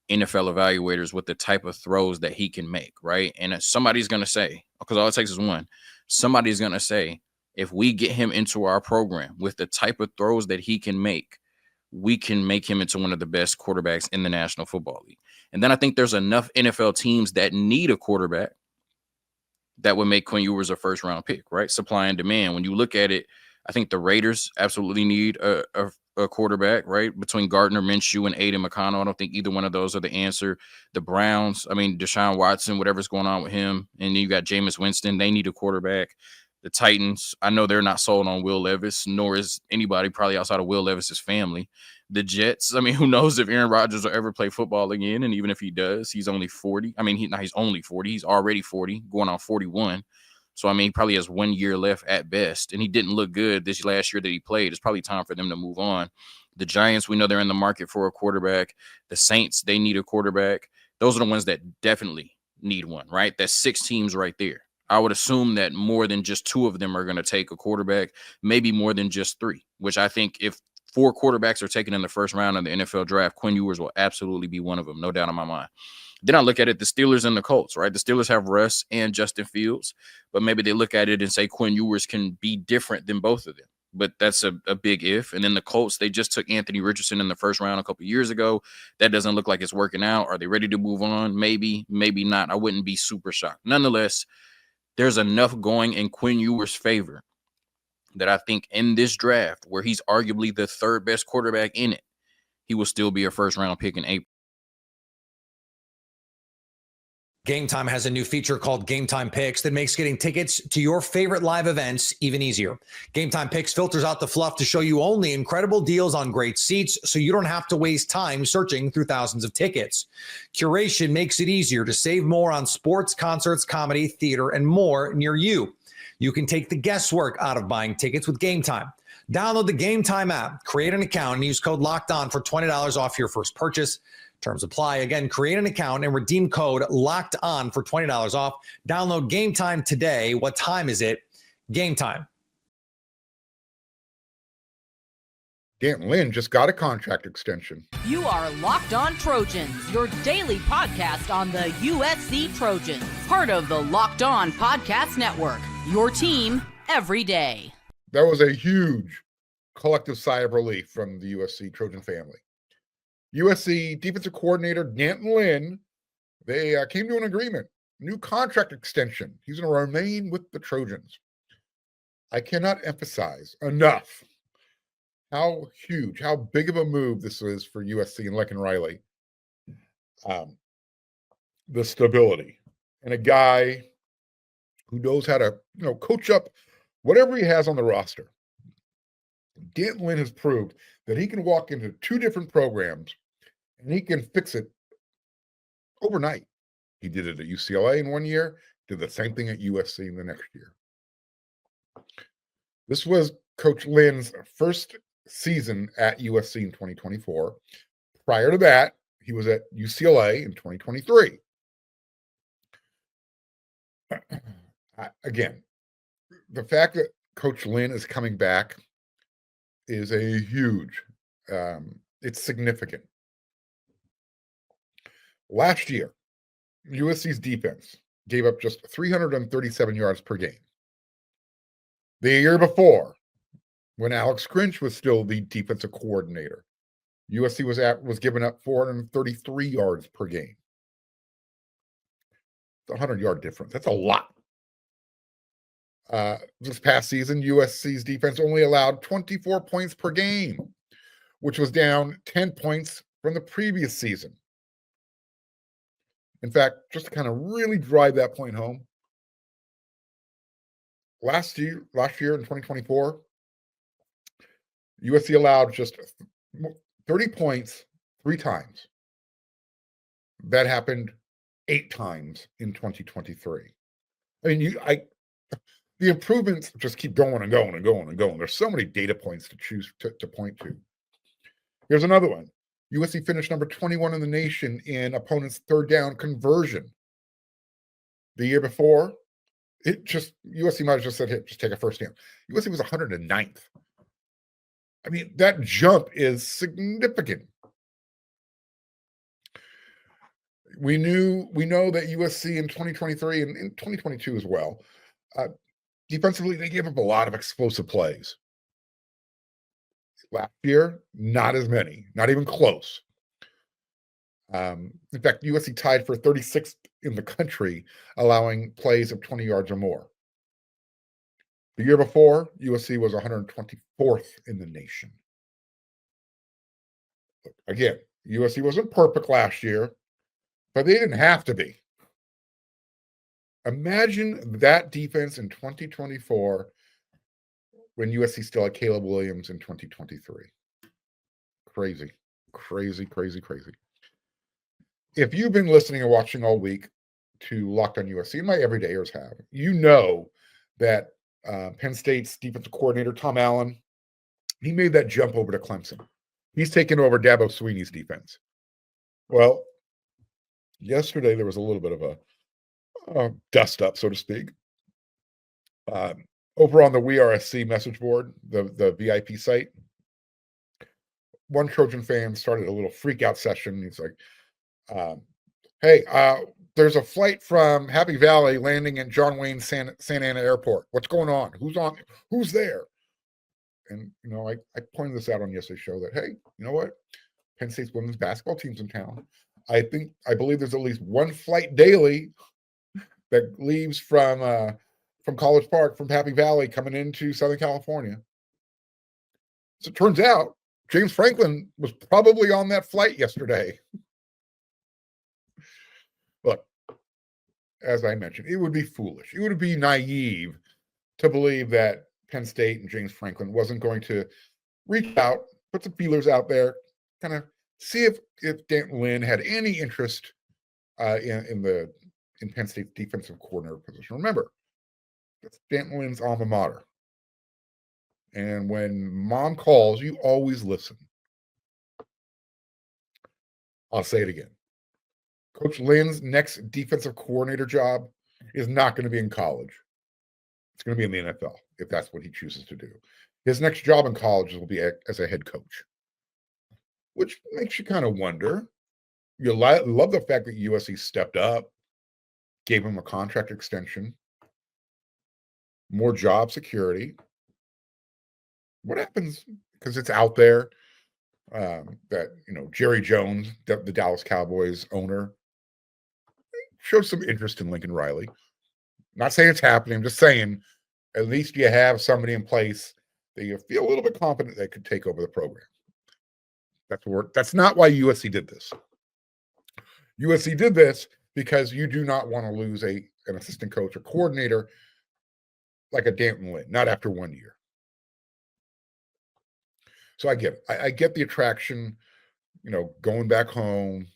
NFL evaluators with the type of throws that he can make, right? And somebody's going to say, because all it takes is one, somebody's going to say, if we get him into our program with the type of throws that he can make, we can make him into one of the best quarterbacks in the National Football League. And then I think there's enough NFL teams that need a quarterback that would make Quinn Ewers a first-round pick, right? Supply and demand. When you look at it, I think the Raiders absolutely need a quarterback, right? Between Gardner Minshew and Aiden McConnell, I don't think either one of those are the answer. The Browns, Deshaun Watson, whatever's going on with him, and then you got Jameis Winston, they need a quarterback. The Titans, I know they're not sold on Will Levis, nor is anybody probably outside of Will Levis's family. The Jets, who knows if Aaron Rodgers will ever play football again? And even if he does, he's only 40. He's only 40. He's already 40, going on 41. So, he probably has 1 year left at best. And he didn't look good this last year that he played. It's probably time for them to move on. The Giants, we know they're in the market for a quarterback. The Saints, they need a quarterback. Those are the ones that definitely need one, right? That's 6 teams right there. I would assume that more than just 2 of them are going to take a quarterback, maybe more than just 3, which I think if 4 quarterbacks are taken in the first round of the NFL draft, Quinn Ewers will absolutely be one of them, no doubt in my mind. Then I look at it, the Steelers and the Colts, right? The Steelers have Russ and Justin Fields, but maybe they look at it and say Quinn Ewers can be different than both of them. But that's a big if. And then the Colts, they just took Anthony Richardson in the first round a couple of years ago. That doesn't look like it's working out. Are they ready to move on? Maybe, maybe not. I wouldn't be super shocked. Nonetheless, there's enough going in Quinn Ewers' favor that I think in this draft, where he's arguably the 3rd best quarterback in it, he will still be a first-round pick in April. Gametime has a new feature called Gametime Picks that makes getting tickets to your favorite live events even easier. Gametime Picks filters out the fluff to show you only incredible deals on great seats, so you don't have to waste time searching through thousands of tickets. Curation makes it easier to save more on sports, concerts, comedy, theater, and more near you. You can take the guesswork out of buying tickets with Gametime. Download the Gametime app, create an account, and use code LOCKEDON for $20 off your first purchase. Terms apply. Again, create an account and redeem code LOCKEDON for $20 off. Download Gametime today. What time is it? Gametime. Dan Lynn just got a contract extension. You are Locked On Trojans, your daily podcast on the USC Trojans. Part of the Locked On Podcast Network, your team every day. That was a huge collective sigh of relief from the USC Trojan family. USC defensive coordinator Dan Lynn, they came to an agreement. New contract extension. He's going to remain with the Trojans. I cannot emphasize enough how huge, how big of a move this is for USC and Lincoln Riley. The stability and a guy who knows how to, coach up whatever he has on the roster. Dan Lynn has proved that he can walk into 2 different programs and he can fix it overnight. He did it at UCLA in 1 year, did the same thing at USC in the next year. This was Coach Lynn's first season at USC in 2024. Prior to that, he was at UCLA in 2023. Again, the fact that Coach Lynn is coming back is a huge, it's significant. Last year, USC's defense gave up just 337 yards per game. The year before, when Alex Grinch was still the defensive coordinator, USC was giving up 433 yards per game. It's a 100-yard difference. That's a lot. This past season, USC's defense only allowed 24 points per game, which was down 10 points from the previous season. In fact, just to kind of really drive that point home, last year in 2024, USC allowed just 30 points 3 times. That happened 8 times in 2023. I mean, the improvements just keep going and going and going and going. There's so many data points to choose to point to. Here's another one. USC finished number 21 in the nation in opponents' third down conversion. The year before, USC might have just said, hey, just take a first down. USC was 109th. I mean, that jump is significant. We know that USC in 2023 and in 2022 as well, defensively, they gave up a lot of explosive plays. Last year, not as many, not even close. In fact, USC tied for 36th in the country, allowing plays of 20 yards or more. The year before, USC was 124th in the nation. Again, USC wasn't perfect last year, but they didn't have to be. Imagine that defense in 2024 when USC still had Caleb Williams in 2023. Crazy, crazy, crazy, crazy. If you've been listening and watching all week to Locked on USC, and my everydayers have, you know that Penn State's defensive coordinator, Tom Allen, he made that jump over to Clemson. He's taken over Dabo Swinney's defense. Well, yesterday there was a little bit of a dust up, so to speak. Over on the WeRSC message board, the VIP site, one Trojan fan started a little freak out session. He's like, hey, there's a flight from Happy Valley landing in John Wayne Santa Ana Airport. What's going on? Who's there? And, I pointed this out on yesterday's show that, hey, you know what? Penn State's women's basketball team's in town. I believe there's at least one flight daily that leaves from College Park, from Happy Valley, coming into Southern California. So it turns out James Franklin was probably on that flight yesterday. Look, as I mentioned, it would be foolish. It would be naive to believe that Penn State and James Franklin wasn't going to reach out, put some feelers out there, kind of see if D'Anton Lynn had any interest in Penn State's defensive coordinator position. Remember, it's D'Anton Lynn's alma mater. And when mom calls, you always listen. I'll say it again. Coach Lynn's next defensive coordinator job is not going to be in college. It's going to be in the NFL, if that's what he chooses to do. His next job in college will be as a head coach, which makes you kind of wonder. You love the fact that USC stepped up, gave him a contract extension, more job security. What happens, because it's out there, that, Jerry Jones, the Dallas Cowboys owner, showed some interest in Lincoln Riley. Not saying it's happening. I'm just saying at least you have somebody in place that you feel a little bit confident that could take over the program. That's not why USC did this. USC did this because you do not want to lose an assistant coach or coordinator like a D'Anton Lynn, not after 1 year. So I get it. I get the attraction, going back home,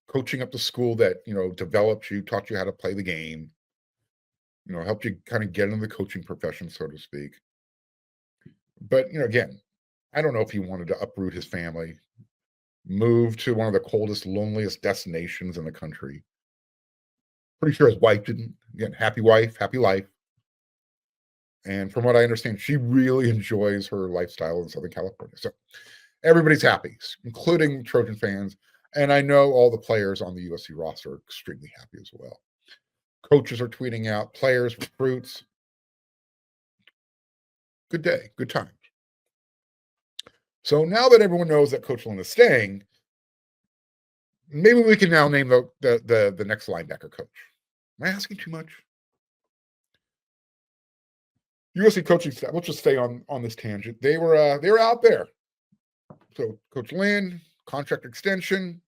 coaching up the school that, developed you, taught you how to play the game, helped you kind of get into the coaching profession, so to speak. But, again, I don't know if he wanted to uproot his family, move to one of the coldest, loneliest destinations in the country. Pretty sure his wife didn't. Again, happy wife, happy life. And from what I understand, she really enjoys her lifestyle in Southern California. So everybody's happy, including Trojan fans. And I know all the players on the USC roster are extremely happy as well. Coaches are tweeting out, players, recruits. Good day, good times. So now that everyone knows that Coach Lynn is staying, maybe we can now name the next linebacker coach. Am I asking too much? USC coaching staff, let's just stay on this tangent. They were out there. So Coach Lynn, contract extension,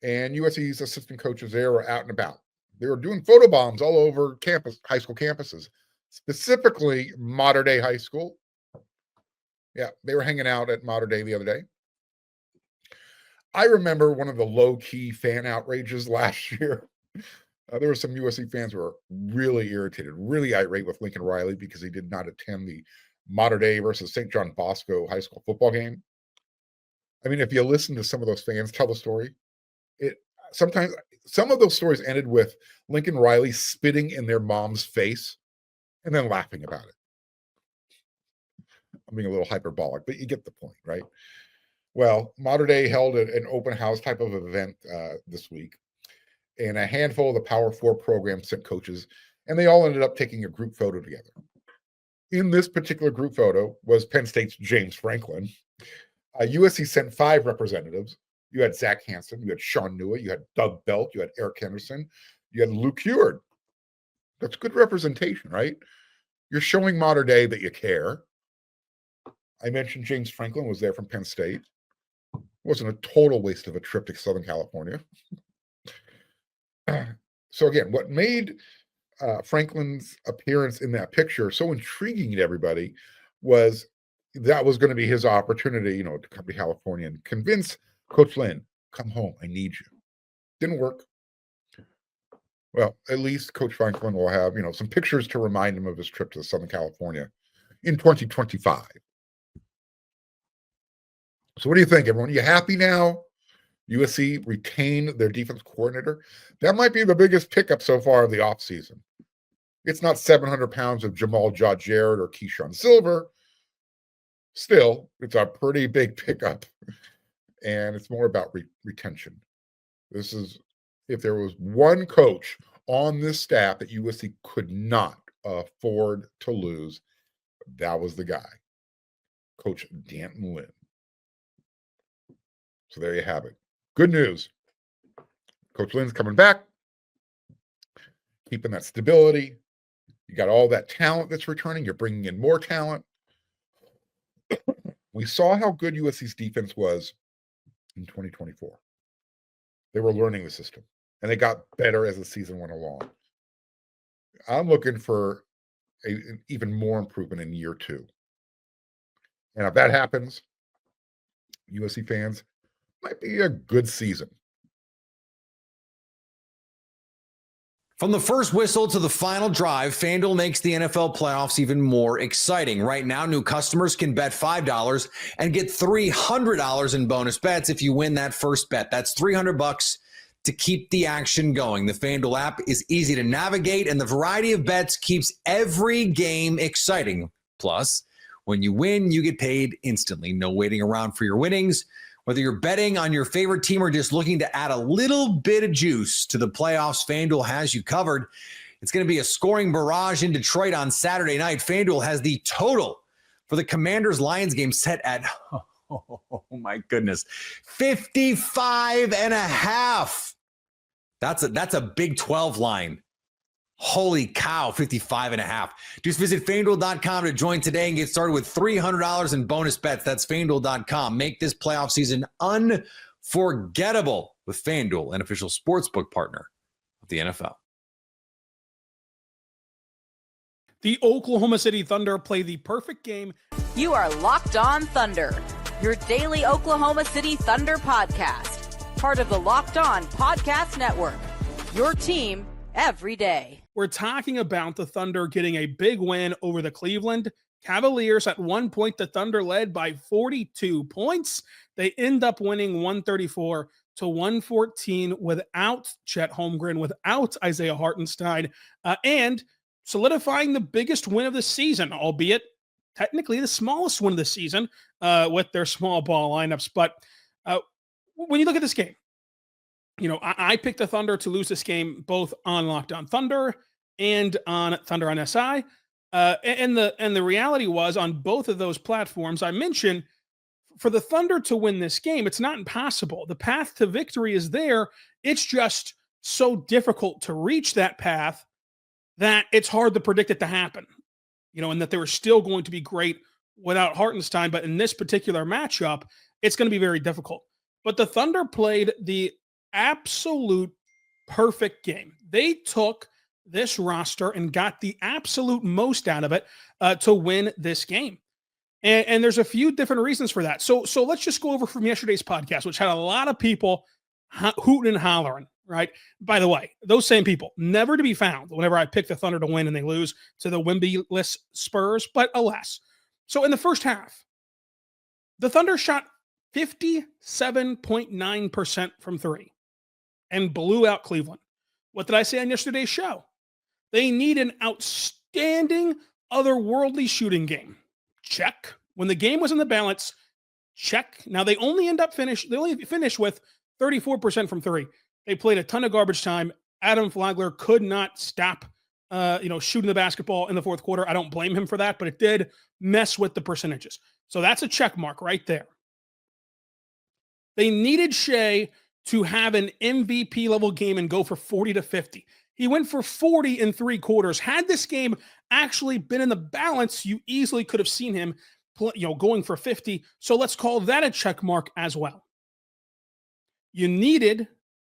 and USC's assistant coaches there were out and about. They were doing photo bombs all over campus, high school campuses, specifically Mater Dei High School. Yeah, they were hanging out at Mater Dei the other day. I remember one of the low-key fan outrages last year. There were some USC fans who were really irritated, really irate with Lincoln Riley because he did not attend the Mater Dei versus St. John Bosco high school football game. I mean, if you listen to some of those fans tell the story, sometimes some of those stories ended with Lincoln Riley spitting in their mom's face and then laughing about it. I'm being a little hyperbolic, but you get the point, right? Well, Mater Dei held an open house type of event this week, and a handful of the Power 4 programs sent coaches, and they all ended up taking a group photo together. In this particular group photo was Penn State's James Franklin. USC sent 5 representatives. You had Zach Hansen, you had Sean Nua, you had Doug Belt, you had Eric Henderson, you had Luke Heward. That's good representation, right? You're showing Mater Dei that you care. I mentioned James Franklin was there from Penn State. It wasn't a total waste of a trip to Southern California. So again, what made Franklin's appearance in that picture so intriguing to everybody was that was going to be his opportunity, to come to California and convince Coach Lynn, come home, I need you. Didn't work. Well, at least Coach Franklin will have, some pictures to remind him of his trip to Southern California in 2025. So what do you think, everyone? You happy now? USC retained their defense coordinator. That might be the biggest pickup so far of the offseason. It's not 700 pounds of Jamal Jarrett or Keyshawn Silver. Still, it's a pretty big pickup. And it's more about retention. This is, if there was one coach on this staff that USC could not afford to lose, that was the guy, Coach D'Anton Lynn. So there you have it. Good news. Coach Lynn's coming back, keeping that stability. You got all that talent that's returning. You're bringing in more talent. We saw how good USC's defense was in 2024. They were learning the system, and they got better as the season went along. I'm looking for an even more improvement in year 2. And if that happens, USC fans, might be a good season. From the first whistle to the final drive, FanDuel makes the NFL playoffs even more exciting. Right now, new customers can bet $5 and get $300 in bonus bets if you win that first bet. That's $300 to keep the action going. The FanDuel app is easy to navigate, and the variety of bets keeps every game exciting. Plus, when you win, you get paid instantly. No waiting around for your winnings. Whether you're betting on your favorite team or just looking to add a little bit of juice to the playoffs, FanDuel has you covered. It's going to be a scoring barrage in Detroit on Saturday night. FanDuel has the total for the Commanders-Lions game set at, oh my goodness, 55.5. That's a Big 12 line. Holy cow, 55.5. Just visit FanDuel.com to join today and get started with $300 in bonus bets. That's FanDuel.com. Make this playoff season unforgettable with FanDuel, an official sportsbook partner of the NFL. The Oklahoma City Thunder play the perfect game. You are Locked On Thunder, your daily Oklahoma City Thunder podcast. Part of the Locked On Podcast Network, your team every day. We're talking about the Thunder getting a big win over the Cleveland Cavaliers. At one point, the Thunder led by 42 points. They end up winning 134-114 without Chet Holmgren, without Isaiah Hartenstein, and solidifying the biggest win of the season, albeit technically the smallest win of the season with their small ball lineups. But when you look at this game, I picked the Thunder to lose this game both on Locked On Thunder and on Thunder on SI. And the reality was, on both of those platforms, I mentioned for the Thunder to win this game, it's not impossible. The path to victory is there. It's just so difficult to reach that path that it's hard to predict it to happen, and that they were still going to be great without Hartenstein. But in this particular matchup, it's going to be very difficult. But the Thunder played the absolute perfect game. They took this roster and got the absolute most out of it to win this game. And there's a few different reasons for that. So let's just go over from yesterday's podcast, which had a lot of people hooting and hollering, right? By the way, those same people never to be found whenever I pick the Thunder to win and they lose to the Wemby-less Spurs, but alas. So in the first half, the Thunder shot 57.9% from three and blew out Cleveland. What did I say on yesterday's show? They need an outstanding, otherworldly shooting game. Check. When the game was in the balance, check. Now they only finish with 34% from three. They played a ton of garbage time. Adam Flagler could not stop shooting the basketball in the fourth quarter. I don't blame him for that, but it did mess with the percentages. So that's a check mark right there. They needed Shea to have an MVP level game and go for 40 to 50. He went for 40 in three quarters. Had this game actually been in the balance, you easily could have seen him going for 50. So let's call that a check mark as well. You needed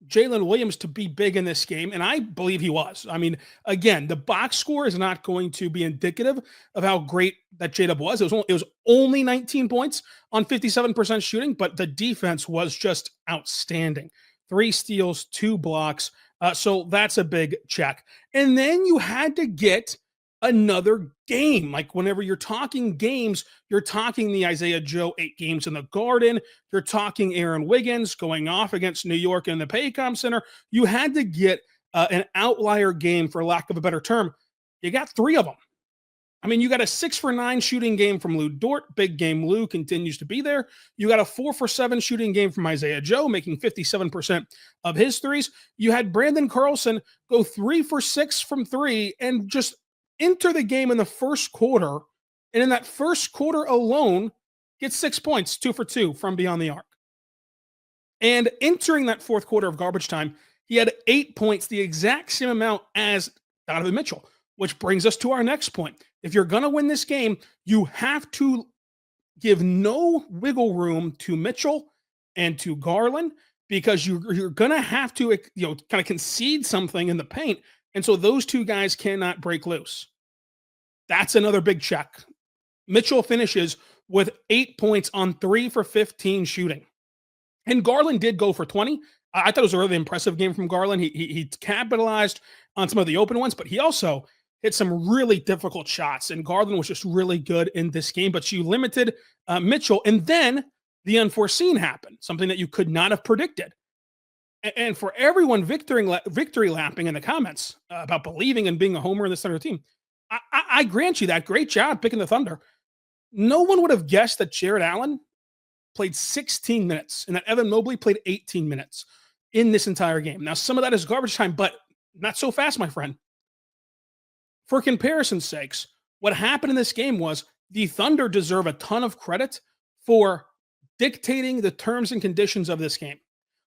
Jalen Williams to be big in this game, and I believe he was. I mean, again, the box score is not going to be indicative of how great that J-Dub was. It was only 19 points on 57% shooting, but the defense was just outstanding. 3 steals, 2 blocks. So that's a big check. And then you had to get another game. Like whenever you're talking games, you're talking the Isaiah Joe 8 games in the Garden. You're talking Aaron Wiggins going off against New York in the Paycom Center. You had to get an outlier game, for lack of a better term. You got 3 of them. I mean, you got a 6 for 9 shooting game from Lou Dort. Big game Lou continues to be there. You got a 4 for 7 shooting game from Isaiah Joe, making 57% of his threes. You had Brandon Carlson go 3 for 6 from 3 and just enter the game in the first quarter. And in that first quarter alone, get 6 points, 2 for 2 from beyond the arc. And entering that fourth quarter of garbage time, he had 8 points, the exact same amount as Donovan Mitchell, which brings us to our next point. If you're going to win this game, you have to give no wiggle room to Mitchell and to Garland, because you're going to have to kind of concede something in the paint. And so those 2 guys cannot break loose. That's another big check. Mitchell finishes with 8 points on 3 for 15 shooting. And Garland did go for 20. I thought it was a really impressive game from Garland. He capitalized on some of the open ones, but he also hit some really difficult shots. And Garland was just really good in this game, but you limited Mitchell. And then the unforeseen happened, something that you could not have predicted. And for everyone victory lapping in the comments about believing and being a homer in this Thunder team, I grant you that. Great job picking the Thunder. No one would have guessed that Jared Allen played 16 minutes and that Evan Mobley played 18 minutes in this entire game. Now, some of that is garbage time, but not so fast, my friend. For comparison's sakes, what happened in this game was the Thunder deserve a ton of credit for dictating the terms and conditions of this game.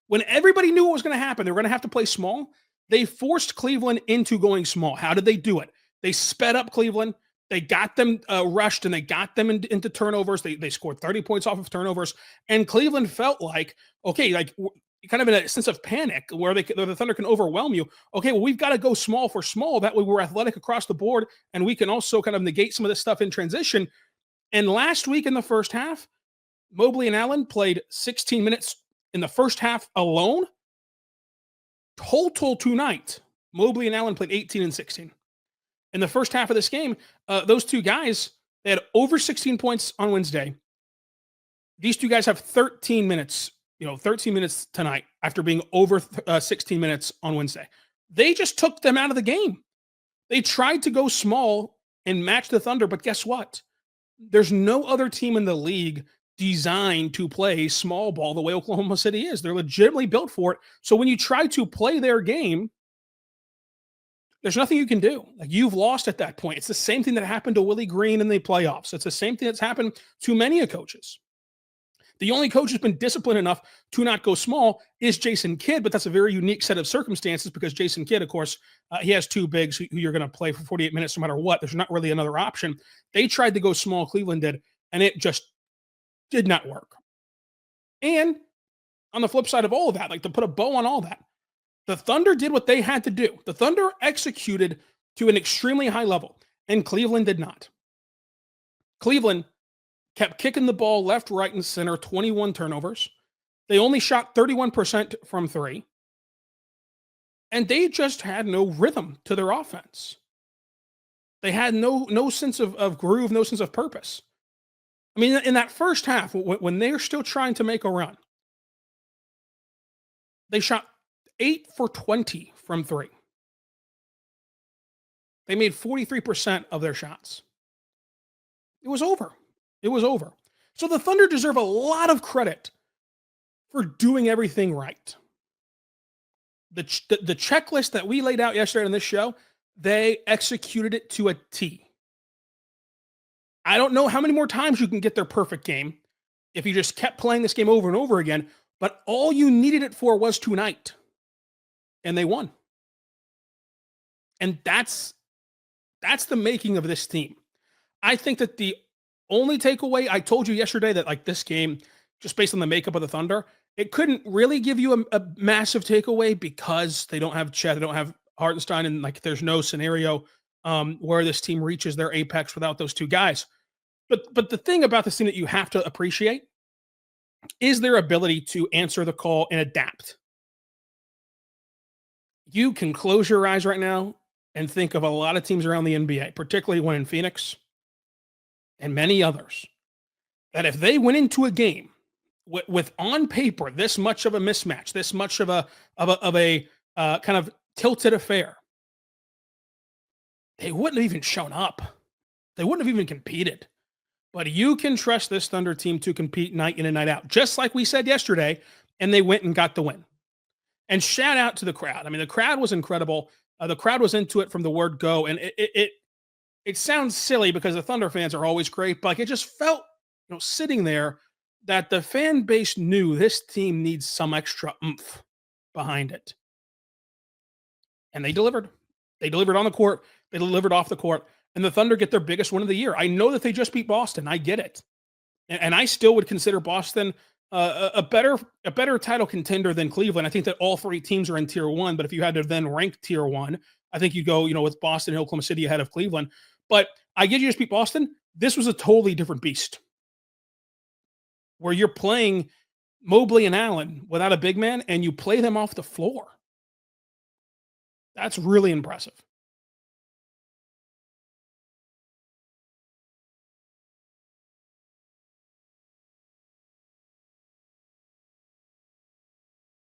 When everybody knew what was going to happen, they were going to have to play small. They forced Cleveland into going small. How did they do it? They sped up Cleveland. They got them rushed, and they got them into turnovers. They scored 30 points off of turnovers. And Cleveland felt like, okay, like kind of in a sense of panic where the Thunder can overwhelm you. Okay, well, we've got to go small for small. That way we're athletic across the board, and we can also kind of negate some of this stuff in transition. And last week in the first half, Mobley and Allen played 16 minutes in the first half alone. Total tonight, Mobley and Allen played 18 and 16. In the first half of this game, those 2 guys, they had over 16 points on Wednesday. These 2 guys have 13 minutes, 13 minutes tonight after being over 16 minutes on Wednesday. They just took them out of the game. They tried to go small and match the Thunder, but guess what? There's no other team in the league designed to play small ball the way Oklahoma City is. They're legitimately built for it. So when you try to play their game, there's nothing you can do. Like, you've lost at that point. It's the same thing that happened to Willie Green in the playoffs. It's the same thing that's happened to many coaches. The only coach who's been disciplined enough to not go small is Jason Kidd, but that's a very unique set of circumstances because Jason Kidd, of course, he has 2 bigs who you're going to play for 48 minutes no matter what. There's not really another option. They tried to go small, Cleveland did, and it just did not work. And on the flip side of all of that, like to put a bow on all that, The Thunder did what they had to do. The Thunder executed to an extremely high level, and Cleveland did not. Cleveland kept kicking the ball left, right, and center, 21 turnovers. They only shot 31% from three. And they just had no rhythm to their offense. They had no sense of groove, no sense of purpose. I mean, in that first half, when they're still trying to make a run, they shot 8 for 20 from three. They made 43% of their shots. It was over. It was over. So the Thunder deserve a lot of credit for doing everything right. The checklist that we laid out yesterday on this show, they executed it to a T. I don't know how many more times you can get their perfect game if you just kept playing this game over and over again, but all you needed it for was tonight. And they won. And that's the making of this team. I think that the only takeaway, I told you yesterday that like this game, just based on the makeup of the Thunder, it couldn't really give you a massive takeaway because they don't have Chet, they don't have Hartenstein, and like there's no scenario where this team reaches their apex without those two guys. But the thing about this team that you have to appreciate is their ability to answer the call and adapt. You can close your eyes right now and think of a lot of teams around the NBA, particularly one in Phoenix and many others, that if they went into a game with on paper this much of a mismatch, this much of a kind of tilted affair, they wouldn't have even shown up. They wouldn't have even competed. But you can trust this Thunder team to compete night in and night out, just like we said yesterday, and they went and got the win. And shout out to the crowd. I mean, the crowd was incredible. The crowd was into it from the word go, and it sounds silly because the Thunder fans are always great, but like it just felt, sitting there, that the fan base knew this team needs some extra oomph behind it. And they delivered. They delivered on the court. They delivered off the court. And the Thunder get their biggest win of the year. I know that they just beat Boston. I get it. And I still would consider Boston a better title contender than Cleveland. I think that all three teams are in tier one. But if you had to then rank tier one, I think you'd go, with Boston and Oklahoma City ahead of Cleveland. But I get you just beat Boston. This was a totally different beast, where you're playing Mobley and Allen without a big man, and you play them off the floor. That's really impressive.